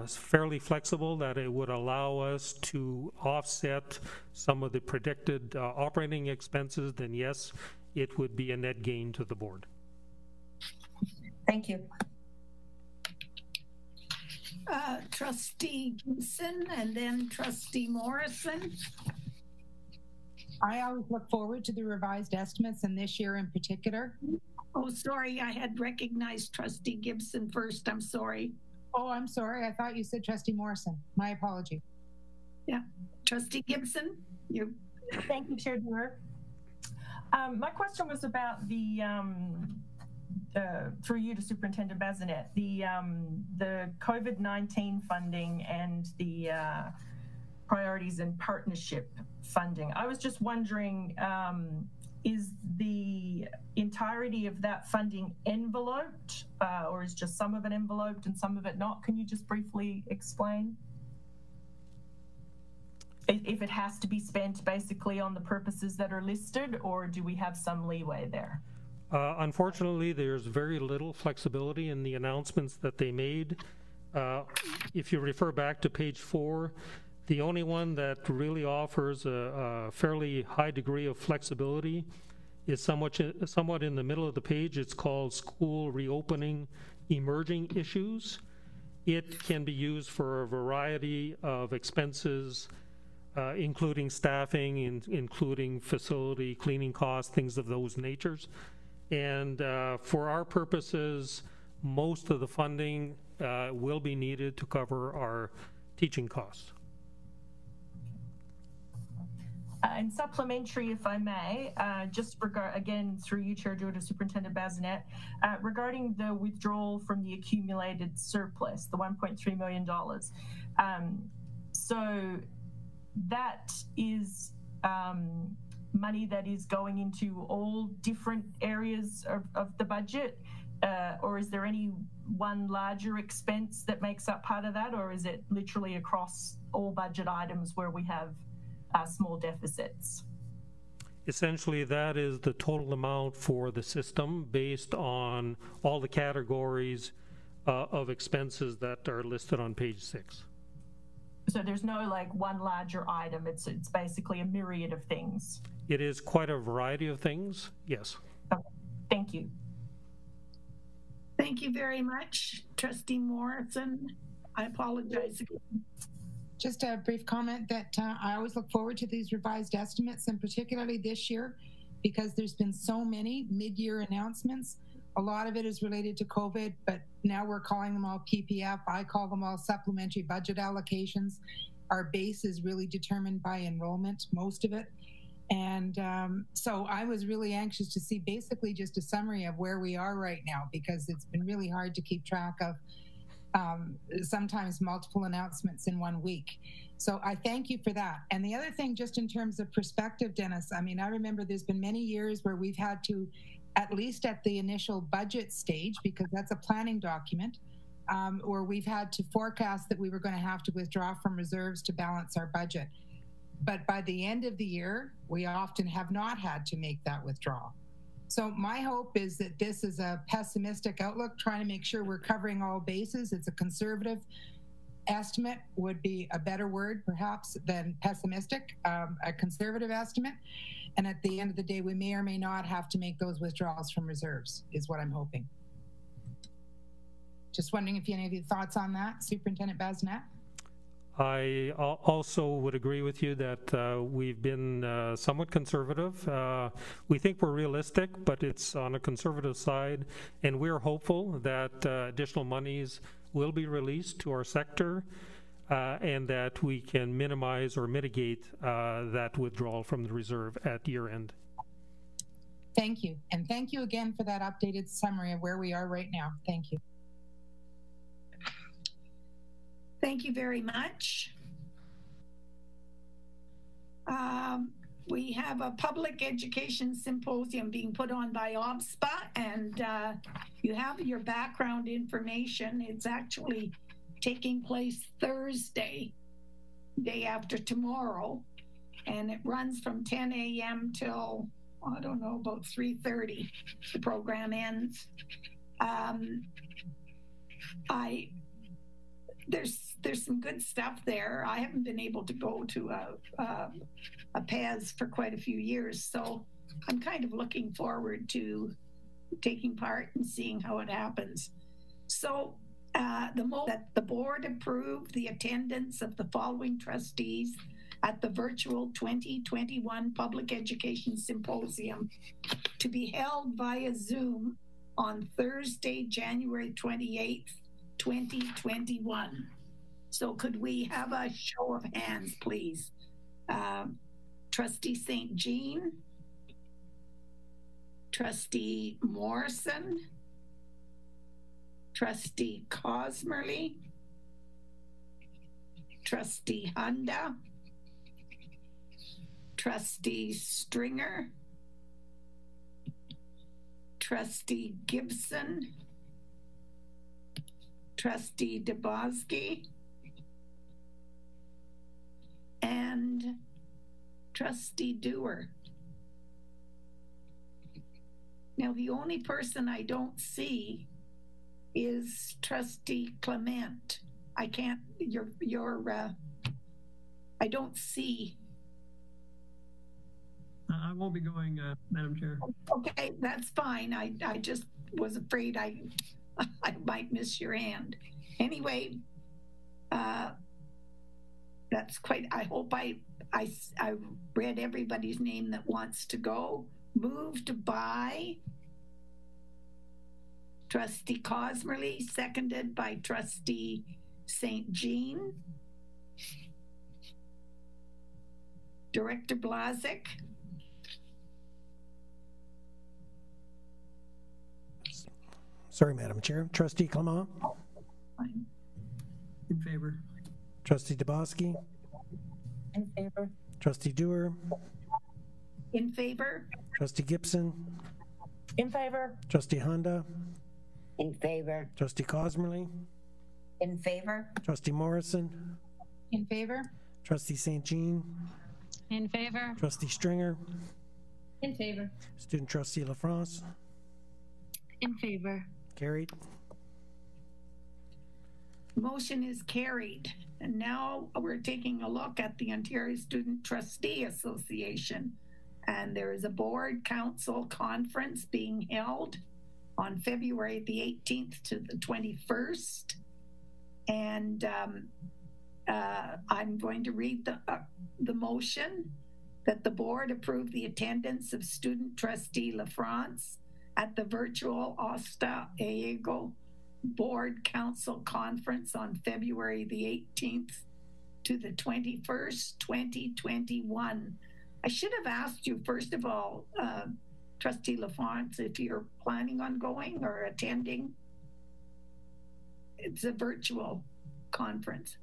fairly flexible, that it would allow us to offset some of the predicted operating expenses, then yes, it would be a net gain to the board. Thank you. Trustee Gibson and then Trustee Morrison. I always look forward to the revised estimates, and this year in particular. Oh, sorry, I had recognized Trustee Gibson first. I'm sorry. Oh, I'm sorry. I thought you said Trustee Morrison. My apology. Yeah, Trustee Gibson. You. Thank you, Chair Dewar. My question was about the through you to Superintendent Bazinet, the COVID-19 funding and the priorities and partnership funding. I was just wondering, is the entirety of that funding enveloped, or is just some of it enveloped and some of it not? Can you just briefly explain? If it has to be spent basically on the purposes that are listed, or do we have some leeway there? Unfortunately, there's very little flexibility in the announcements that they made. If you refer back to page 4, the only one that really offers a fairly high degree of flexibility is somewhat in the middle of the page. It's called School Reopening Emerging Issues. It can be used for a variety of expenses, including staffing, including facility cleaning costs, things of those natures. And for our purposes, most of the funding will be needed to cover our teaching costs. And supplementary, if I may, just again through you, Chair Dewar, to Superintendent Bazinet, regarding the withdrawal from the accumulated surplus, the $1.3 million. So that is money that is going into all different areas of the budget, or is there any one larger expense that makes up part of that, or is it literally across all budget items where we have small deficits? Essentially, that is the total amount for the system based on all the categories of expenses that are listed on page 6. So there's no like one larger item, it's basically a myriad of things. It is quite a variety of things, yes. Okay. Thank you. Thank you very much, Trustee Morrison. I apologize. Just a brief comment that I always look forward to these revised estimates, and particularly this year, because there's been so many mid-year announcements. A lot of it is related to COVID, but now we're calling them all PPF. I call them all supplementary budget allocations. Our base is really determined by enrollment, most of it. And so I was really anxious to see basically just a summary of where we are right now, because it's been really hard to keep track of sometimes multiple announcements in 1 week. So I thank you for that. And the other thing, just in terms of perspective, Dennis, I mean, I remember there's been many years where we've had to, at least at the initial budget stage, because that's a planning document, or we've had to forecast that we were going to have to withdraw from reserves to balance our budget. But by the end of the year, we often have not had to make that withdrawal. So my hope is that this is a pessimistic outlook, trying to make sure we're covering all bases. It's a conservative estimate would be a better word perhaps than pessimistic, a conservative estimate. And at the end of the day, we may or may not have to make those withdrawals from reserves, is what I'm hoping. Just wondering if you have any thoughts on that, Superintendent Basnett? I also would agree with you that we've been somewhat conservative. We think we're realistic, but it's on a conservative side, and we're hopeful that additional monies will be released to our sector and that we can minimize or mitigate that withdrawal from the reserve at year end. Thank you. And thank you again for that updated summary of where we are right now. Thank you. Thank you very much. We have a public education symposium being put on by OBSPA, and you have your background information. It's actually taking place Thursday, day after tomorrow, and it runs from 10 a.m. till, I don't know, about 3:30. The program ends. There's some good stuff there. I haven't been able to go to a PES for quite a few years, so I'm kind of looking forward to taking part and seeing how it happens. So that the board approved the attendance of the following trustees at the virtual 2021 Public Education Symposium to be held via Zoom on Thursday, January 28th, 2021. So could we have a show of hands, please? Trustee St. Jean, Trustee Morrison, Trustee Cosmerly, Trustee Hunda, Trustee Stringer, Trustee Gibson, Trustee DeBoski, and Trustee Dewar. Now, the only person I don't see is Trustee Clement. I can't, I don't see. I won't be going, Madam Chair. Okay, that's fine. I just was afraid I might miss your hand. Anyway, that's quite, I hope I read everybody's name that wants to go. Moved by Trustee Cosmerly, seconded by Trustee St. Jean. Director Blazek. Sorry, Madam Chair. Trustee Clement. In favor. Trustee DeBoski. In favor. Trustee Dewar. In favor. Trustee Gibson. In favor. Trustee Hunda. In favor. Trustee Cosmerly. In favor. Trustee Morrison. In favor. Trustee St. Jean. In favor. Trustee Stringer. In favor. Student Trustee LaFrance. In favor. Carried. Motion is carried. And now we're taking a look at the Ontario Student Trustee Association. And there is a board council conference being held on February the 18th to the 21st. And I'm going to read the motion that the board approve the attendance of Student Trustee LaFrance at the virtual Osta Aego Board Council Conference on February the 18th to the 21st, 2021. I should have asked you, first of all, Trustee LaFrance, if you're planning on going or attending. It's a virtual conference.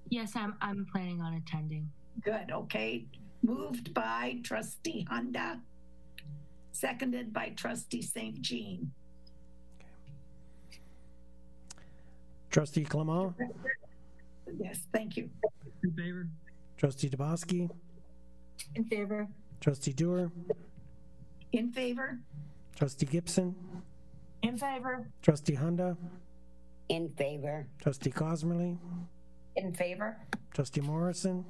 Yes, I'm planning on attending. Good, okay. Moved by Trustee Hunda, seconded by Trustee St. Jean. Trustee Clement. Yes, thank you. In favor. Trustee DeBoski. In favor. Trustee Dewar. In favor. Trustee Gibson. In favor. Trustee Hunda. In favor. Trustee Cosmerly. In favor? Trustee Morrison,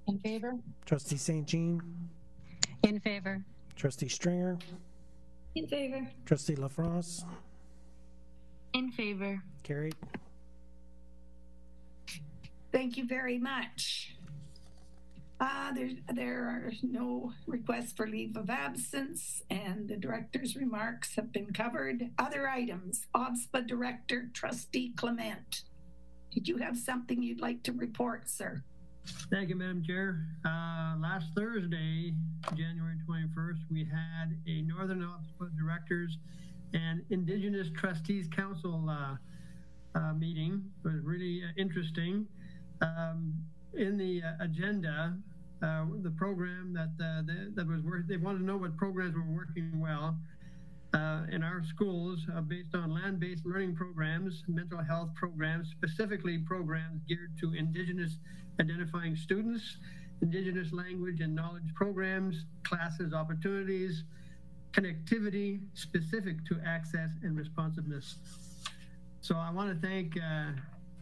In favor? Trustee St. Jean, In favor. Trustee Stringer, In favor. Trustee LaFrance, In favor. carried. Thank you very much. There are no requests for leave of absence, and the director's remarks have been covered. Other items, OBSPA Director, Trustee Clement. Did you have something you'd like to report, sir? Thank you, Madam Chair. Last Thursday, January 21st, we had a Northern OBSPA Directors and Indigenous Trustees Council meeting. It was really interesting. In the agenda, the program that was working, they wanted to know what programs were working well in our schools based on land-based learning programs, mental health programs, specifically programs geared to Indigenous identifying students, Indigenous language and knowledge programs, classes, opportunities, connectivity specific to access and responsiveness. So I want to thank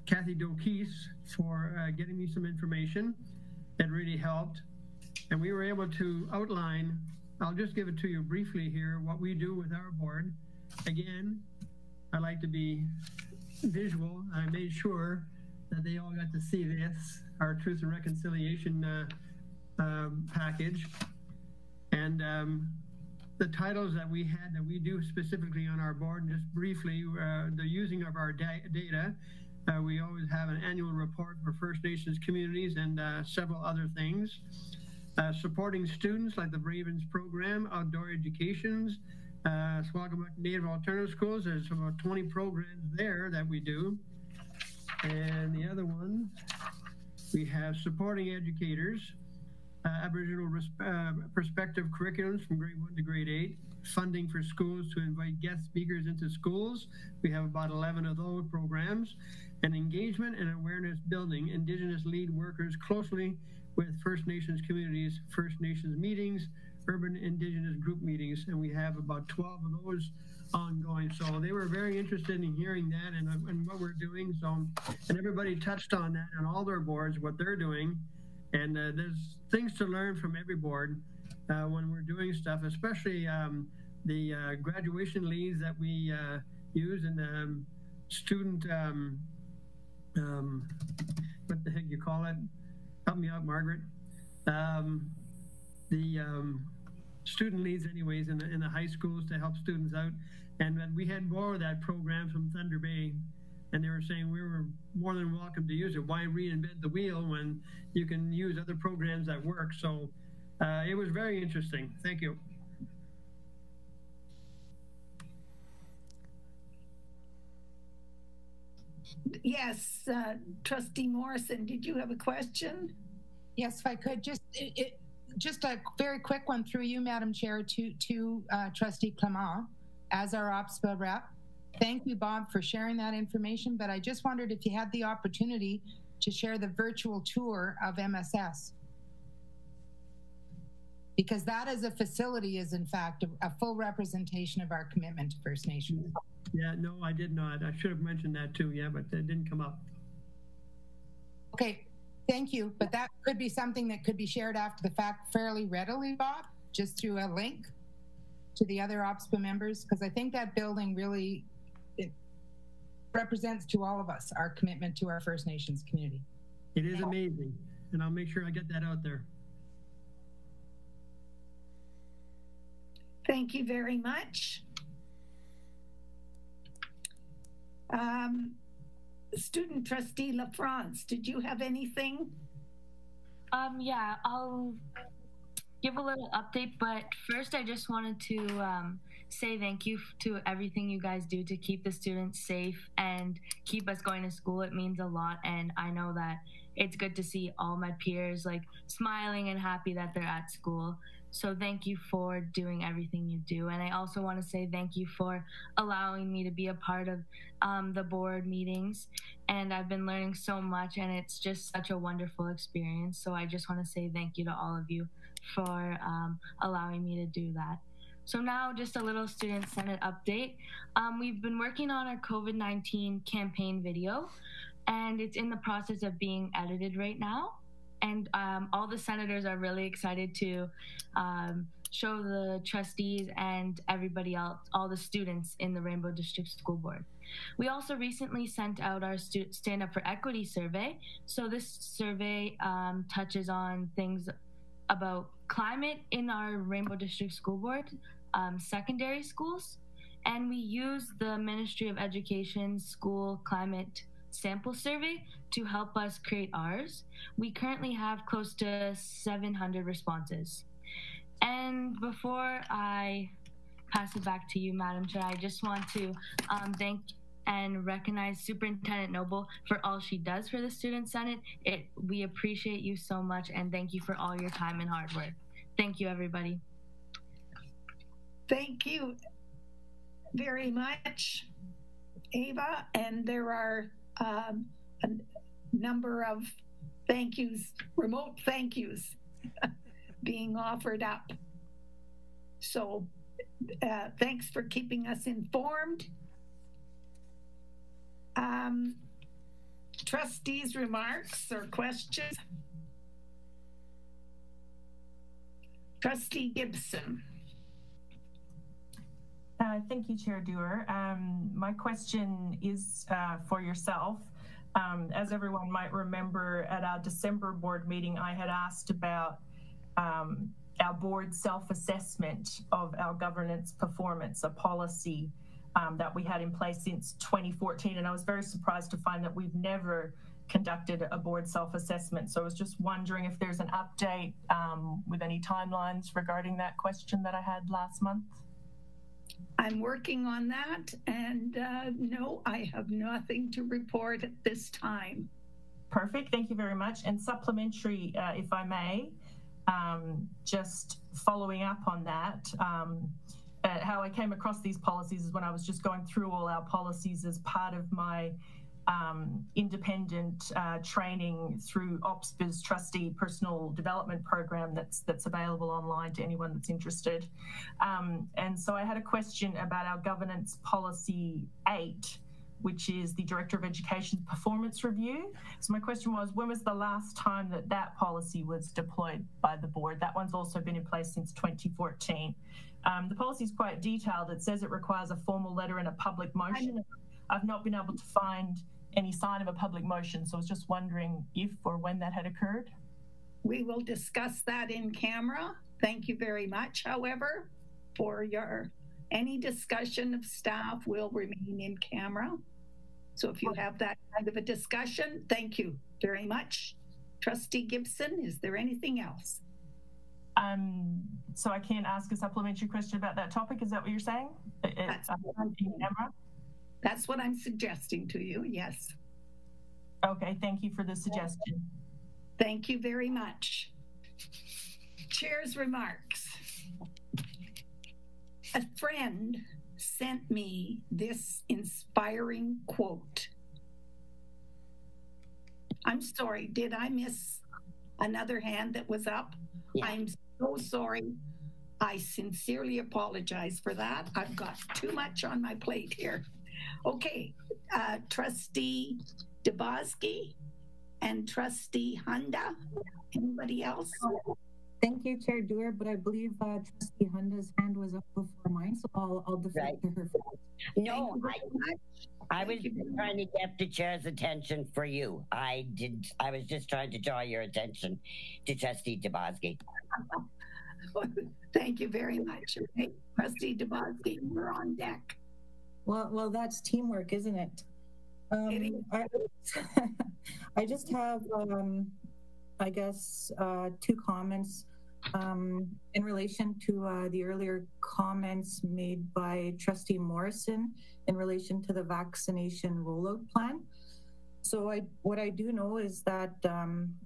Kathy Dokes for getting me some information that really helped. And we were able to outline, I'll just give it to you briefly here, what we do with our board. Again, I like to be visual. I made sure that they all got to see this, our Truth and Reconciliation package. And the titles that we had that we do specifically on our board, and just briefly, the using of our data. We always have an annual report for First Nations communities and several other things. Supporting students like the Ravens program, outdoor educations, Swagamuk Native Alternative Schools. There's about 20 programs there that we do. And the other one, we have supporting educators, Aboriginal perspective curriculums from grade 1 to grade 8, funding for schools to invite guest speakers into schools. We have about 11 of those programs, and engagement and awareness building Indigenous lead workers closely with First Nations communities, First Nations meetings, urban Indigenous group meetings, and we have about 12 of those ongoing. So they were very interested in hearing that and what we're doing. So, and everybody touched on that on all their boards, what they're doing. And there's things to learn from every board when we're doing stuff, especially the graduation leads that we use and student, what the heck you call it? Help me out, Margaret. The student leads anyways in the high schools to help students out. And we had more of that program from Thunder Bay, and they were saying we were more than welcome to use it. Why reinvent the wheel when you can use other programs that work? So it was very interesting. Thank you. Yes, Trustee Morrison, did you have a question? Yes, if I could, just a very quick one through you, Madam Chair, to Trustee Clement as our OBSPA rep. Thank you, Bob, for sharing that information, but I just wondered if you had the opportunity to share the virtual tour of MSS. Because that as a facility is in fact a full representation of our commitment to First Nations. Yeah, no, I did not. I should have mentioned that too, yeah, but it didn't come up. Okay, thank you. But that could be something that could be shared after the fact fairly readily, Bob, just through a link to the other OBSPA members, because I think that building really it represents to all of us our commitment to our First Nations community. It is amazing, and I'll make sure I get that out there. Thank you very much. Student Trustee LaFrance, did you have anything? Yeah, I'll give a little update, but first I just wanted to say thank you to everything you guys do to keep the students safe and keep us going to school. It means a lot, and I know that it's good to see all my peers like smiling and happy that they're at school. So thank you for doing everything you do. And I also want to say thank you for allowing me to be a part of the board meetings. And I've been learning so much, and it's just such a wonderful experience. So I just want to say thank you to all of you for allowing me to do that. So now just a little Student Senate update. We've been working on our COVID-19 campaign video. and it's in the process of being edited right now. And all the senators are really excited to show the trustees and everybody else, all the students in the Rainbow District School Board. We also recently sent out our Stand Up for Equity survey. So this survey touches on things about climate in our Rainbow District School Board, secondary schools, and we use the Ministry of Education School Climate Sample Survey to help us create ours. We currently have close to 700 responses. And before I pass it back to you, Madam Chair, I just want to thank and recognize Superintendent Noble for all she does for the Student Senate. We appreciate you so much, and thank you for all your time and hard work. Thank you, everybody. Thank you very much, Ava. And there are a number of thank yous, remote thank yous being offered up. So thanks for keeping us informed. Trustees' remarks or questions? Trustee Gibson. Thank you, Chair Dewar. My question is for yourself. As everyone might remember, at our December board meeting, I had asked about our board self-assessment of our governance performance, a policy that we had in place since 2014. And I was very surprised to find that we've never conducted a board self-assessment. So I was just wondering if there's an update with any timelines regarding that question that I had last month. I'm working on that, and no, I have nothing to report at this time. Perfect, thank you very much. And supplementary, if I may, just following up on that, how I came across these policies is when I was just going through all our policies as part of my independent training through OPSBI's trustee personal development program that's available online to anyone that's interested. And so I had a question about our governance policy 8, which is the Director of Education's performance review. So my question was, when was the last time that that policy was deployed by the board? That one's also been in place since 2014. The policy is quite detailed. It says it requires a formal letter and a public motion. I've not been able to find any sign of a public motion, so I was just wondering if or when that had occurred. We will discuss that in camera. Thank you very much, however, for your, any discussion of staff will remain in camera. So if you have that kind of a discussion, thank you very much. Trustee Gibson, is there anything else? So I can't ask a supplementary question about that topic, is that what you're saying? That's what I'm suggesting to you, yes. Okay, thank you for the suggestion. Thank you very much. Chair's remarks. A friend sent me this inspiring quote. I'm sorry, did I miss another hand that was up? Yeah. I'm so sorry. I sincerely apologize for that. I've got too much on my plate here. Okay, Trustee Dubosky and Trustee Hunda. Anybody else? Thank you, Chair Dewar, but I believe Trustee Hunda's hand was up before mine, so I'll defer to her first. No, I was trying to get the chair's attention for you. I was just trying to draw your attention to Trustee Dubosky. Thank you very much. Okay. Trustee Dubosky, we're on deck. Well, that's teamwork, isn't it? I just have, I guess, 2 comments in relation to the earlier comments made by Trustee Morrison in relation to the vaccination rollout plan. So what I do know is that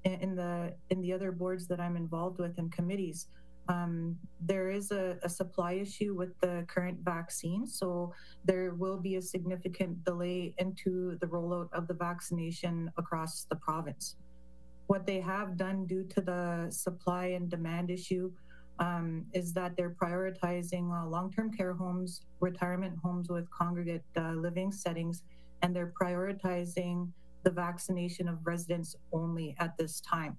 in the other boards that I'm involved with and committees, there is a supply issue with the current vaccine, so there will be a significant delay into the rollout of the vaccination across the province. What they have done due to the supply and demand issue is that they're prioritizing long-term care homes, retirement homes with congregate living settings, and they're prioritizing the vaccination of residents only at this time.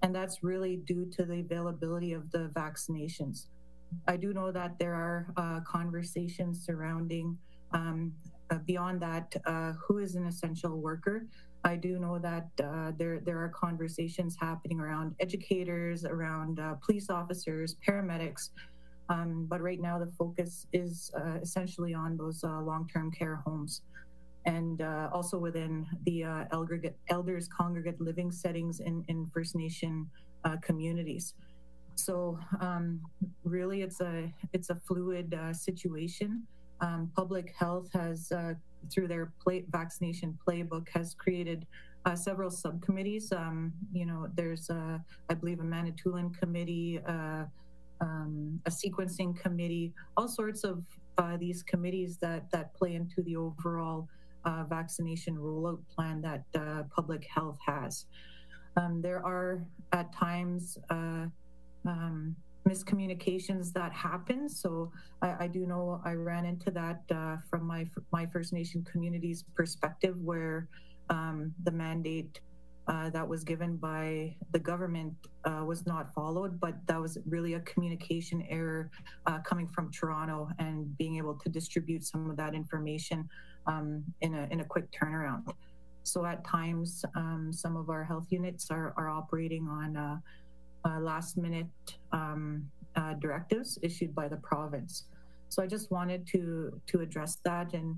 And that's really due to the availability of the vaccinations. I do know that there are conversations surrounding, beyond that, who is an essential worker. I do know that there are conversations happening around educators, around police officers, paramedics, but right now the focus is essentially on those long-term care homes, and also within the elders congregate living settings in First Nation communities. So really, it's a fluid situation. Public Health has, through their vaccination playbook, has created several subcommittees. You know, there's, I believe, a Manitoulin committee, a sequencing committee, all sorts of these committees that play into the overall vaccination rollout plan that Public Health has. There are at times miscommunications that happen. So I do know I ran into that from my First Nation community's perspective, where the mandate that was given by the government was not followed, but that was really a communication error coming from Toronto and being able to distribute some of that information in a quick turnaround. So at times, some of our health units are operating on last minute directives issued by the province. So I just wanted to address that and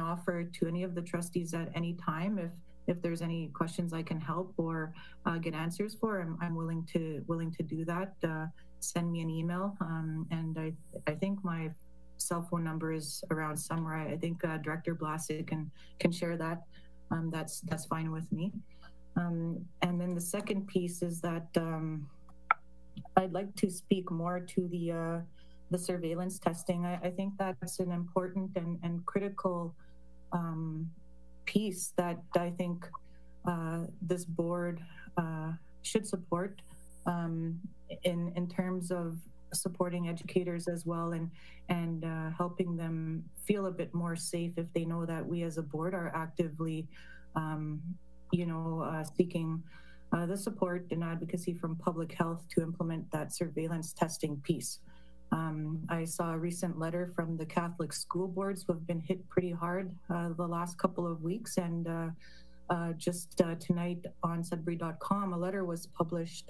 offer to any of the trustees at any time, if there's any questions I can help or get answers for, I'm willing to do that. Send me an email, and I think my cell phone number is around somewhere. I think Director Blasek can share that. That's fine with me. And then the second piece is that I'd like to speak more to the surveillance testing. I think that's an important and critical piece that I think this board should support in terms of supporting educators as well, and helping them feel a bit more safe if they know that we as a board are actively seeking the support and advocacy from Public Health to implement that surveillance testing piece. I saw a recent letter from the Catholic school boards who have been hit pretty hard the last couple of weeks, and just tonight on Sudbury.com, a letter was published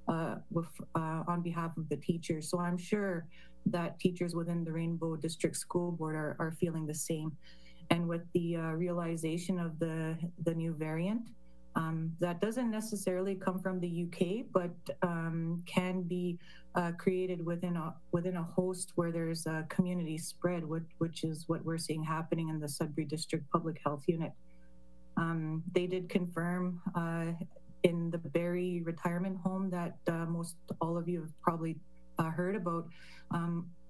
on behalf of the teachers. So I'm sure that teachers within the Rainbow District School Board are feeling the same. And with the realization of the new variant, that doesn't necessarily come from the UK, but can be created within a host where there's a community spread, which is what we're seeing happening in the Sudbury District Public Health Unit. They did confirm in the Barrie retirement home that most all of you have probably heard about,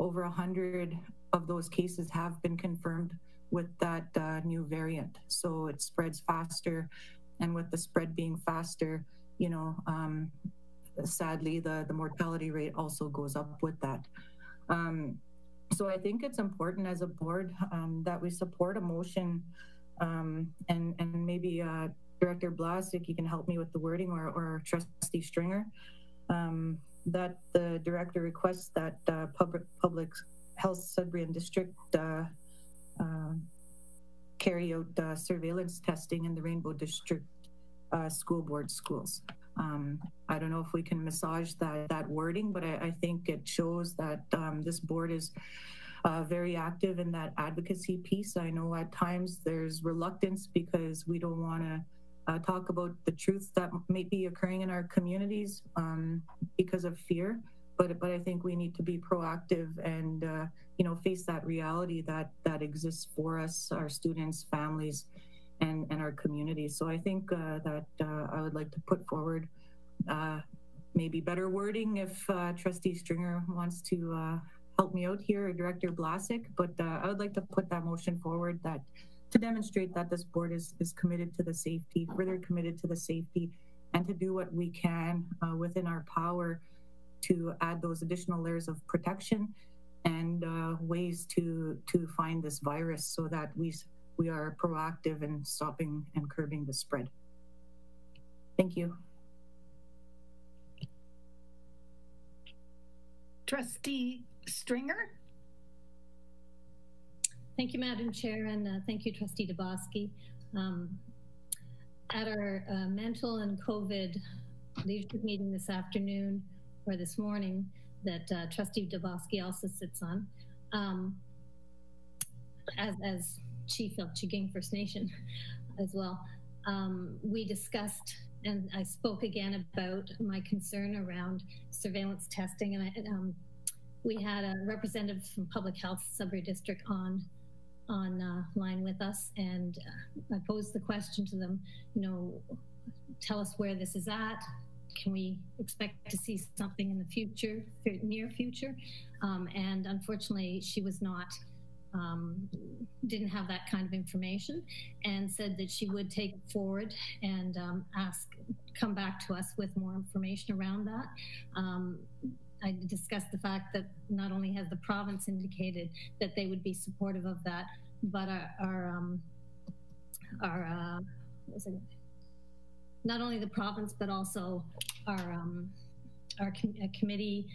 over 100 of those cases have been confirmed with that new variant. So it spreads faster, and with the spread being faster, sadly, the mortality rate also goes up with that. So I think it's important as a board that we support a motion, and maybe Director Blasek, you can help me with the wording, or Trustee Stringer, that the director requests that Public Health Sudbury and District carry out surveillance testing in the Rainbow District School Board schools. I don't know if we can massage that wording, but I think it shows that this board is very active in that advocacy piece. I know at times there's reluctance because we don't want to talk about the truth that may be occurring in our communities because of fear. But I think we need to be proactive and face that reality that exists for us, our students, families, and our communities. So I think that I would like to put forward maybe better wording if Trustee Stringer wants to help me out here, or Director Blasek. But I would like to put that motion forward to demonstrate that this board is committed to the safety, further committed to the safety, and to do what we can within our power to add those additional layers of protection and ways to find this virus, so that we we are proactive in stopping and curbing the spread. Thank you. Trustee Stringer? Thank you, Madam Chair, and thank you, Trustee Dabowski. At our mental and COVID leadership meeting this afternoon, or this morning, that Trustee Dabowski also sits on, as Chief of Chaging First Nation as well, we discussed, and I spoke again about my concern around surveillance testing, and we had a representative from Public Health Sudbury District on line with us, and I posed the question to them, you know, tell us where this is at. Can we expect to see something in the future, near future? And unfortunately, she was not, didn't have that kind of information, and said that she would take it forward and come back to us with more information around that. I discussed the fact that not only has the province indicated that they would be supportive of that, but not only the province, but also our committee.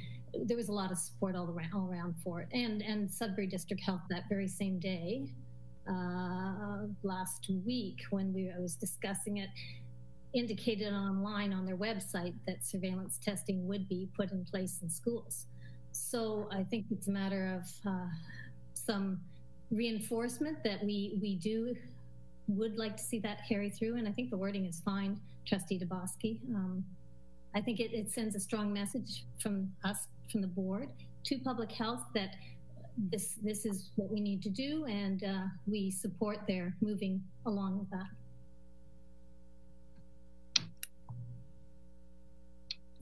There was a lot of support all around for it, and Sudbury District Health that very same day, last week when I was discussing it, indicated online on their website that surveillance testing would be put in place in schools. So I think it's a matter of some reinforcement that we would like to see that carry through, and I think the wording is fine, Trustee Dabowski. I think it sends a strong message from us, from the board, to Public Health that this is what we need to do, and we support their moving along with that.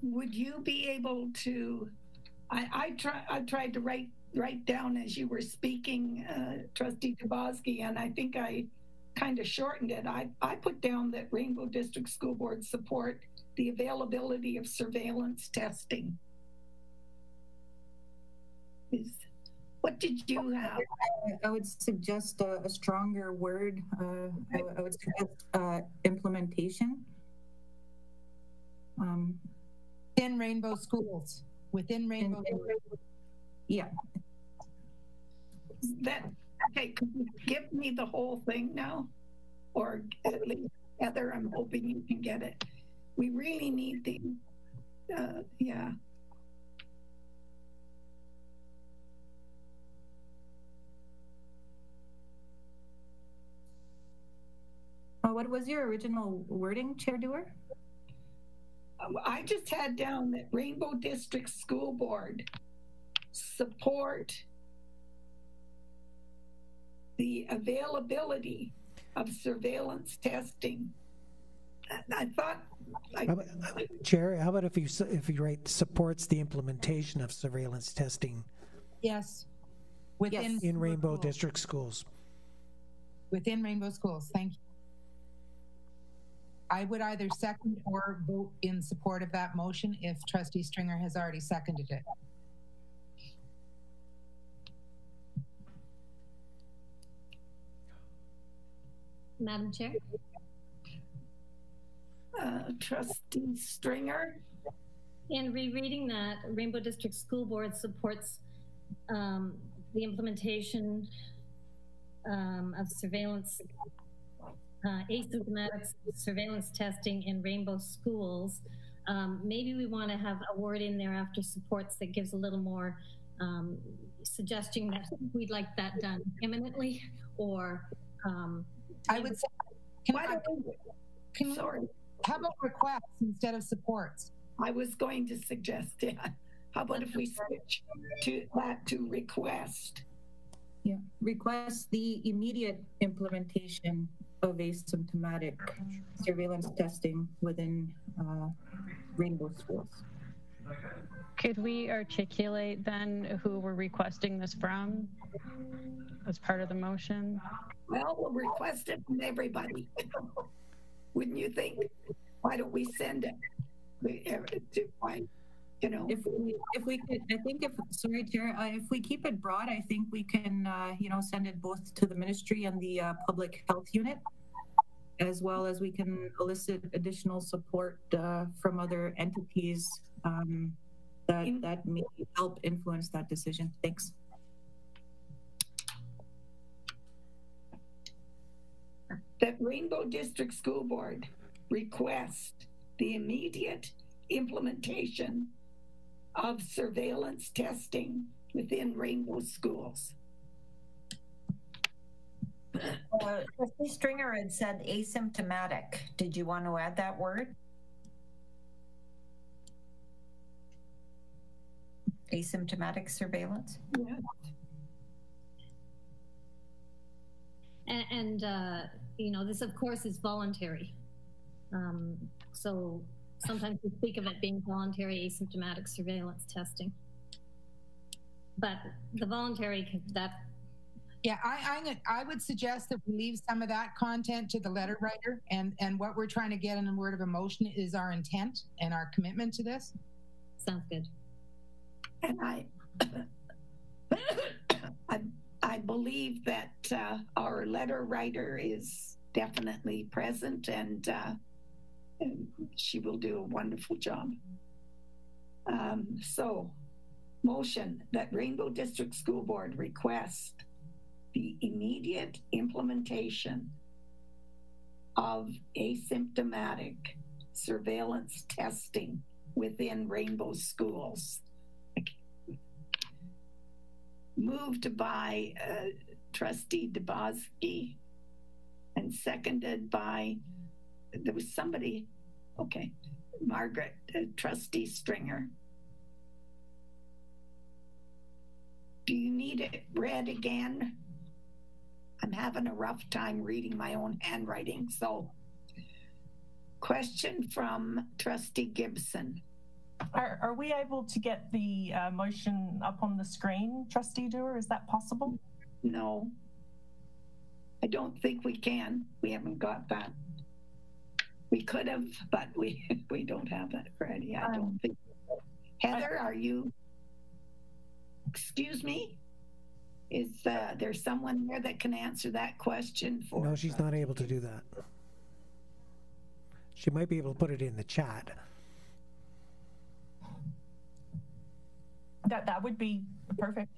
Would you be able to, I tried to write down as you were speaking, Trustee Dabowski, and I think I kind of shortened it. I put down that Rainbow District School Board support the availability of surveillance testing. What did you have? I would suggest a stronger word. I would suggest implementation. In Rainbow Schools, within Rainbow. Yeah. Okay, could you give me the whole thing now? Or at least, Heather, I'm hoping you can get it. We really need the, yeah. What was your original wording, Chair Dewar? I just had down that Rainbow District School Board support the availability of surveillance testing. I thought, Chair, how about if you write supports the implementation of surveillance testing? Yes. In Rainbow District schools. Within Rainbow schools, thank you. I would either second or vote in support of that motion if Trustee Stringer has already seconded it. Madam Chair? Trustee Stringer? In rereading that, Rainbow District School Board supports the implementation of surveillance, asymptomatic surveillance testing in Rainbow schools. Maybe we want to have a word in there after supports that gives a little more suggesting that we'd like that done imminently, or I would say, sorry, how about requests instead of supports? I was going to suggest that. How about if we switch to request? Yeah, request the immediate implementation of asymptomatic surveillance testing within Rainbow schools. Could we articulate then who we're requesting this from as part of the motion? Well, we'll request it from everybody. Wouldn't you think? Why don't we send it to you know. If we could, I think sorry, Chair, if we keep it broad, I think we can, you know, send it both to the ministry and the public health unit, as well as we can elicit additional support from other entities that may help influence that decision. Thanks. That Rainbow District School Board request the immediate implementation of surveillance testing within Rainbow schools. Trustee Stringer had said asymptomatic. Did you want to add that word? Asymptomatic surveillance? Yeah. And you know, this of course is voluntary. So sometimes we speak of it being voluntary asymptomatic surveillance testing. But the voluntary, that. Yeah, I would suggest that we leave some of that content to the letter writer, and what we're trying to get in a word of emotion is our intent and our commitment to this. Sounds good. And I believe that our letter writer is definitely present, and she will do a wonderful job. So, motion that Rainbow District School Board request the immediate implementation of asymptomatic surveillance testing within Rainbow schools. Moved by Trustee Dubosky and seconded by, there was somebody, okay, Margaret, Trustee Stringer. Do you need it read again? I'm having a rough time reading my own handwriting, so. Question from Trustee Gibson. Are we able to get the motion up on the screen, Trustee Dewar? Is that possible? No, I don't think we can. We haven't got that. We could have, but we don't have that ready. I don't think. Heather, are you? Excuse me? Is there someone there that can answer that question for? No, she's not able to do that. She might be able to put it in the chat. That would be perfect.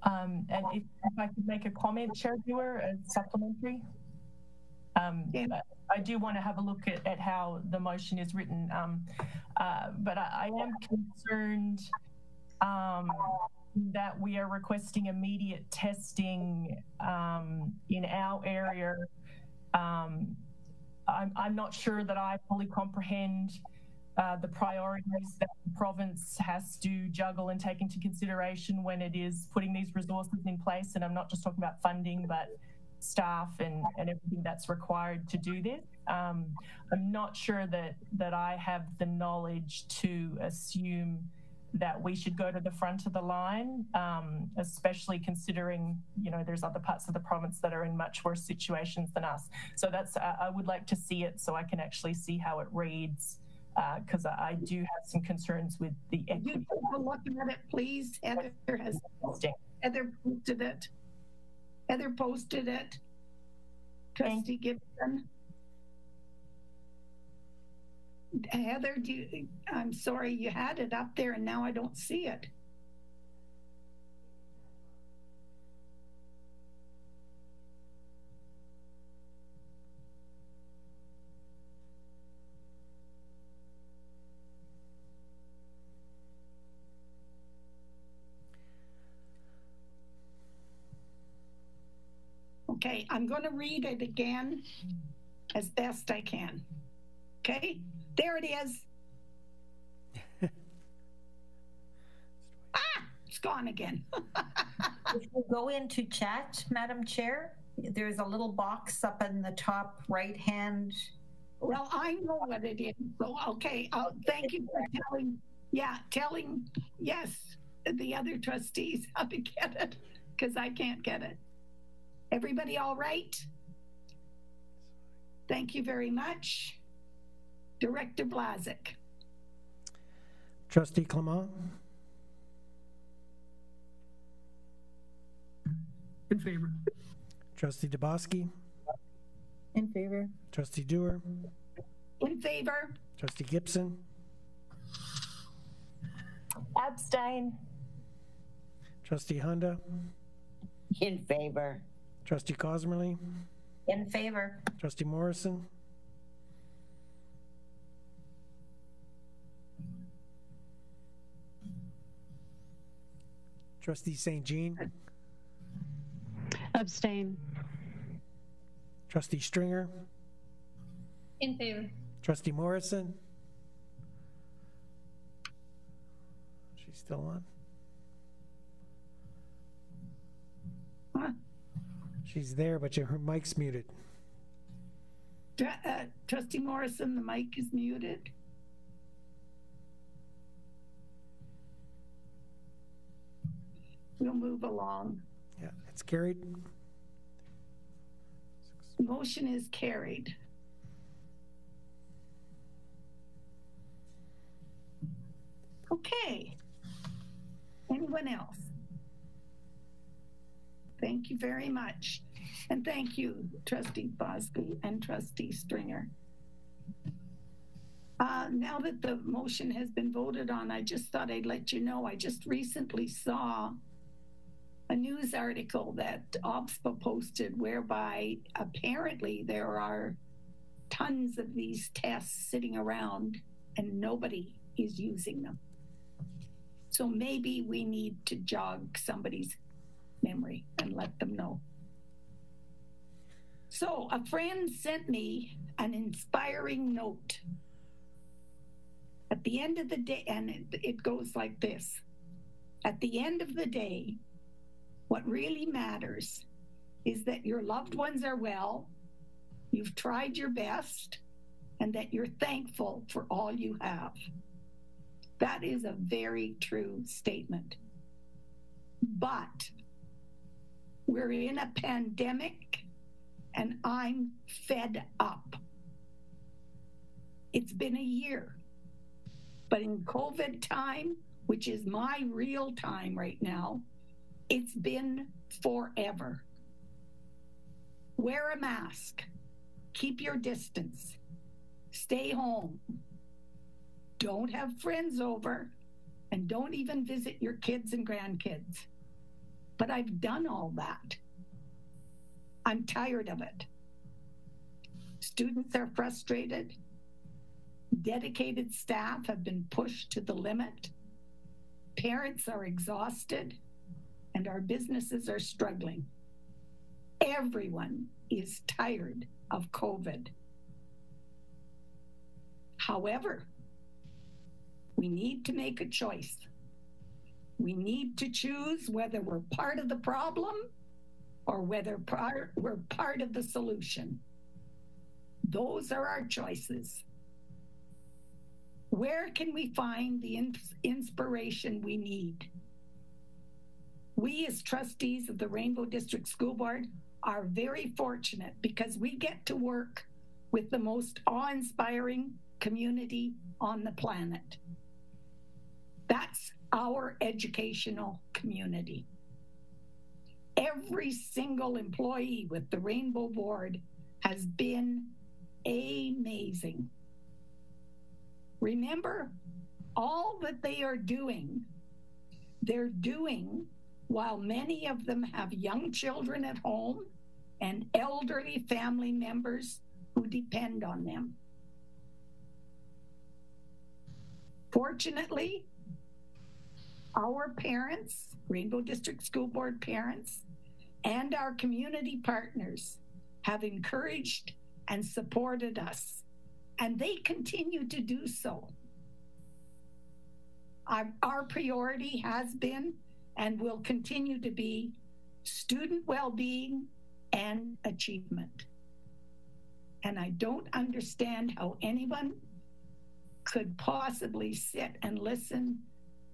And if I could make a comment, Chair Dewar, supplementary. Yeah. I do want to have a look at how the motion is written, but I am concerned that we are requesting immediate testing in our area. I'm not sure that I fully comprehend the priorities that the province has to juggle and take into consideration when it is putting these resources in place. And I'm not just talking about funding, but staff and everything that's required to do this. I'm not sure that I have the knowledge to assume that we should go to the front of the line, especially considering, you know, there's other parts of the province that are in much worse situations than us. So that's, I would like to see it so I can actually see how it reads, because I do have some concerns with the equity. You take a look at it, please. Heather has posted it. Heather posted it. Trustee Gibson. Heather, I'm sorry, you had it up there and now I don't see it. Okay, I'm going to read it again as best I can. Okay, there it is. It's gone again. If you go into chat, Madam Chair, there's a little box up in the top right hand. Well, I know what it is. So, okay, thank you for telling, yes, the other trustees how to get it, because I can't get it. Everybody all right? Thank you very much. Director Blazek. Trustee Clement? In favor. Trustee Dubosky? In favor. Trustee Dewar? In favor. Trustee Gibson? Abstain. Trustee Hunda? In favor. Trustee Cosmerly? In favor. Trustee Morrison? Trustee St. Jean? Abstain. Trustee Stringer? In favor. Trustee Morrison? She's still on? Huh? She's there, but her mic's muted. Trustee Morrison, the mic is muted. We'll move along. Yeah, it's carried. Motion is carried. Okay. Anyone else? Thank you very much. And thank you, Trustee Bosby and Trustee Stringer. Now that the motion has been voted on, I just thought I'd let you know, I just recently saw a news article that OBSPA posted whereby apparently there are tons of these tests sitting around and nobody is using them. So maybe we need to jog somebody's memory and let them know. So a friend sent me an inspiring note. At the end of the day, and it goes like this. At the end of the day, what really matters is that your loved ones are well, you've tried your best, and that you're thankful for all you have. That is a very true statement. But we're in a pandemic, and I'm fed up. It's been a year. But in COVID time, which is my real time right now, it's been forever. Wear a mask. Keep your distance. Stay home. Don't have friends over, and don't even visit your kids and grandkids. But I've done all that. I'm tired of it. Students are frustrated. Dedicated staff have been pushed to the limit. Parents are exhausted, and our businesses are struggling. Everyone is tired of COVID. However, we need to make a choice. We need to choose whether we're part of the problem or whether we're part of the solution. Those are our choices. Where can we find the inspiration we need? We as trustees of the Rainbow District School Board are very fortunate because we get to work with the most awe-inspiring community on the planet. That's our educational community. Every single employee with the Rainbow Board has been amazing. Remember, all that they are doing, they're doing while many of them have young children at home and elderly family members who depend on them. Fortunately, our parents, Rainbow District School Board parents, and our community partners have encouraged and supported us, and they continue to do so. Our priority has been and will continue to be student well-being and achievement. And I don't understand how anyone could possibly sit and listen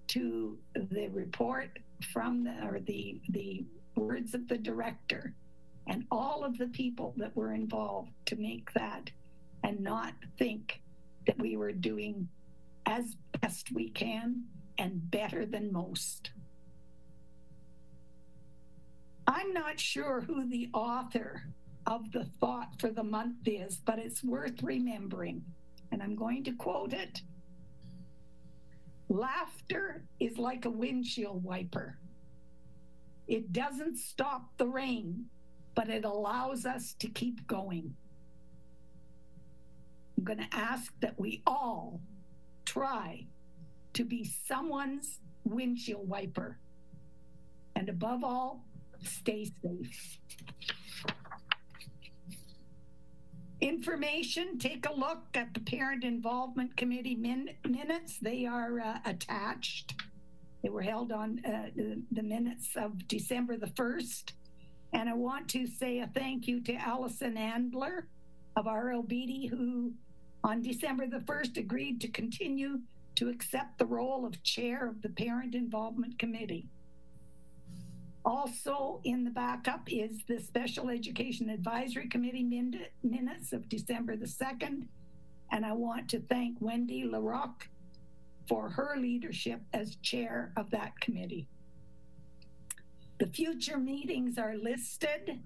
to the report from the words of the director and all of the people that were involved to make that, and not think that we were doing as best we can and better than most. I'm not sure who the author of the thought for the month is, but it's worth remembering, and I'm going to quote it. Laughter is like a windshield wiper. It doesn't stop the rain, but it allows us to keep going. I'm going to ask that we all try to be someone's windshield wiper. And above all, stay safe. Information, take a look at the Parent Involvement Committee minutes. They are attached. They were held on the minutes of December the 1st. And I want to say a thank you to Allison Andler of RLBD, who on December the 1st agreed to continue to accept the role of chair of the Parent Involvement Committee. Also in the backup is the Special Education Advisory Committee minutes of December the 2nd. And I want to thank Wendy LaRocque for her leadership as chair of that committee. The future meetings are listed.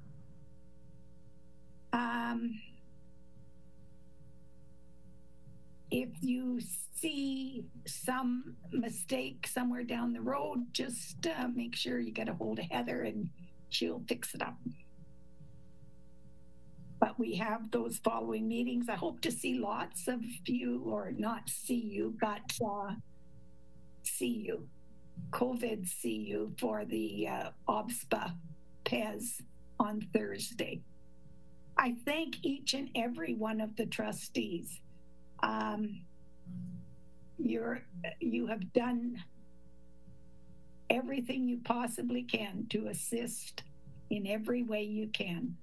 If you see some mistake somewhere down the road, just make sure you get a hold of Heather and she'll fix it up. But we have those following meetings. I hope to see lots of you, or not see you, but see you. COVID see you for the OBSPA PEZ on Thursday. I thank each and every one of the trustees. You have done everything you possibly can to assist in every way you can.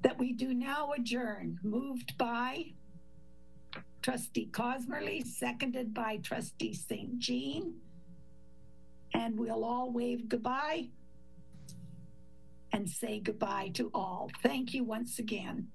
That we do now adjourn, moved by Trustee Cosmerly, seconded by Trustee St. Jean, and we'll all wave goodbye and say goodbye to all. Thank you once again.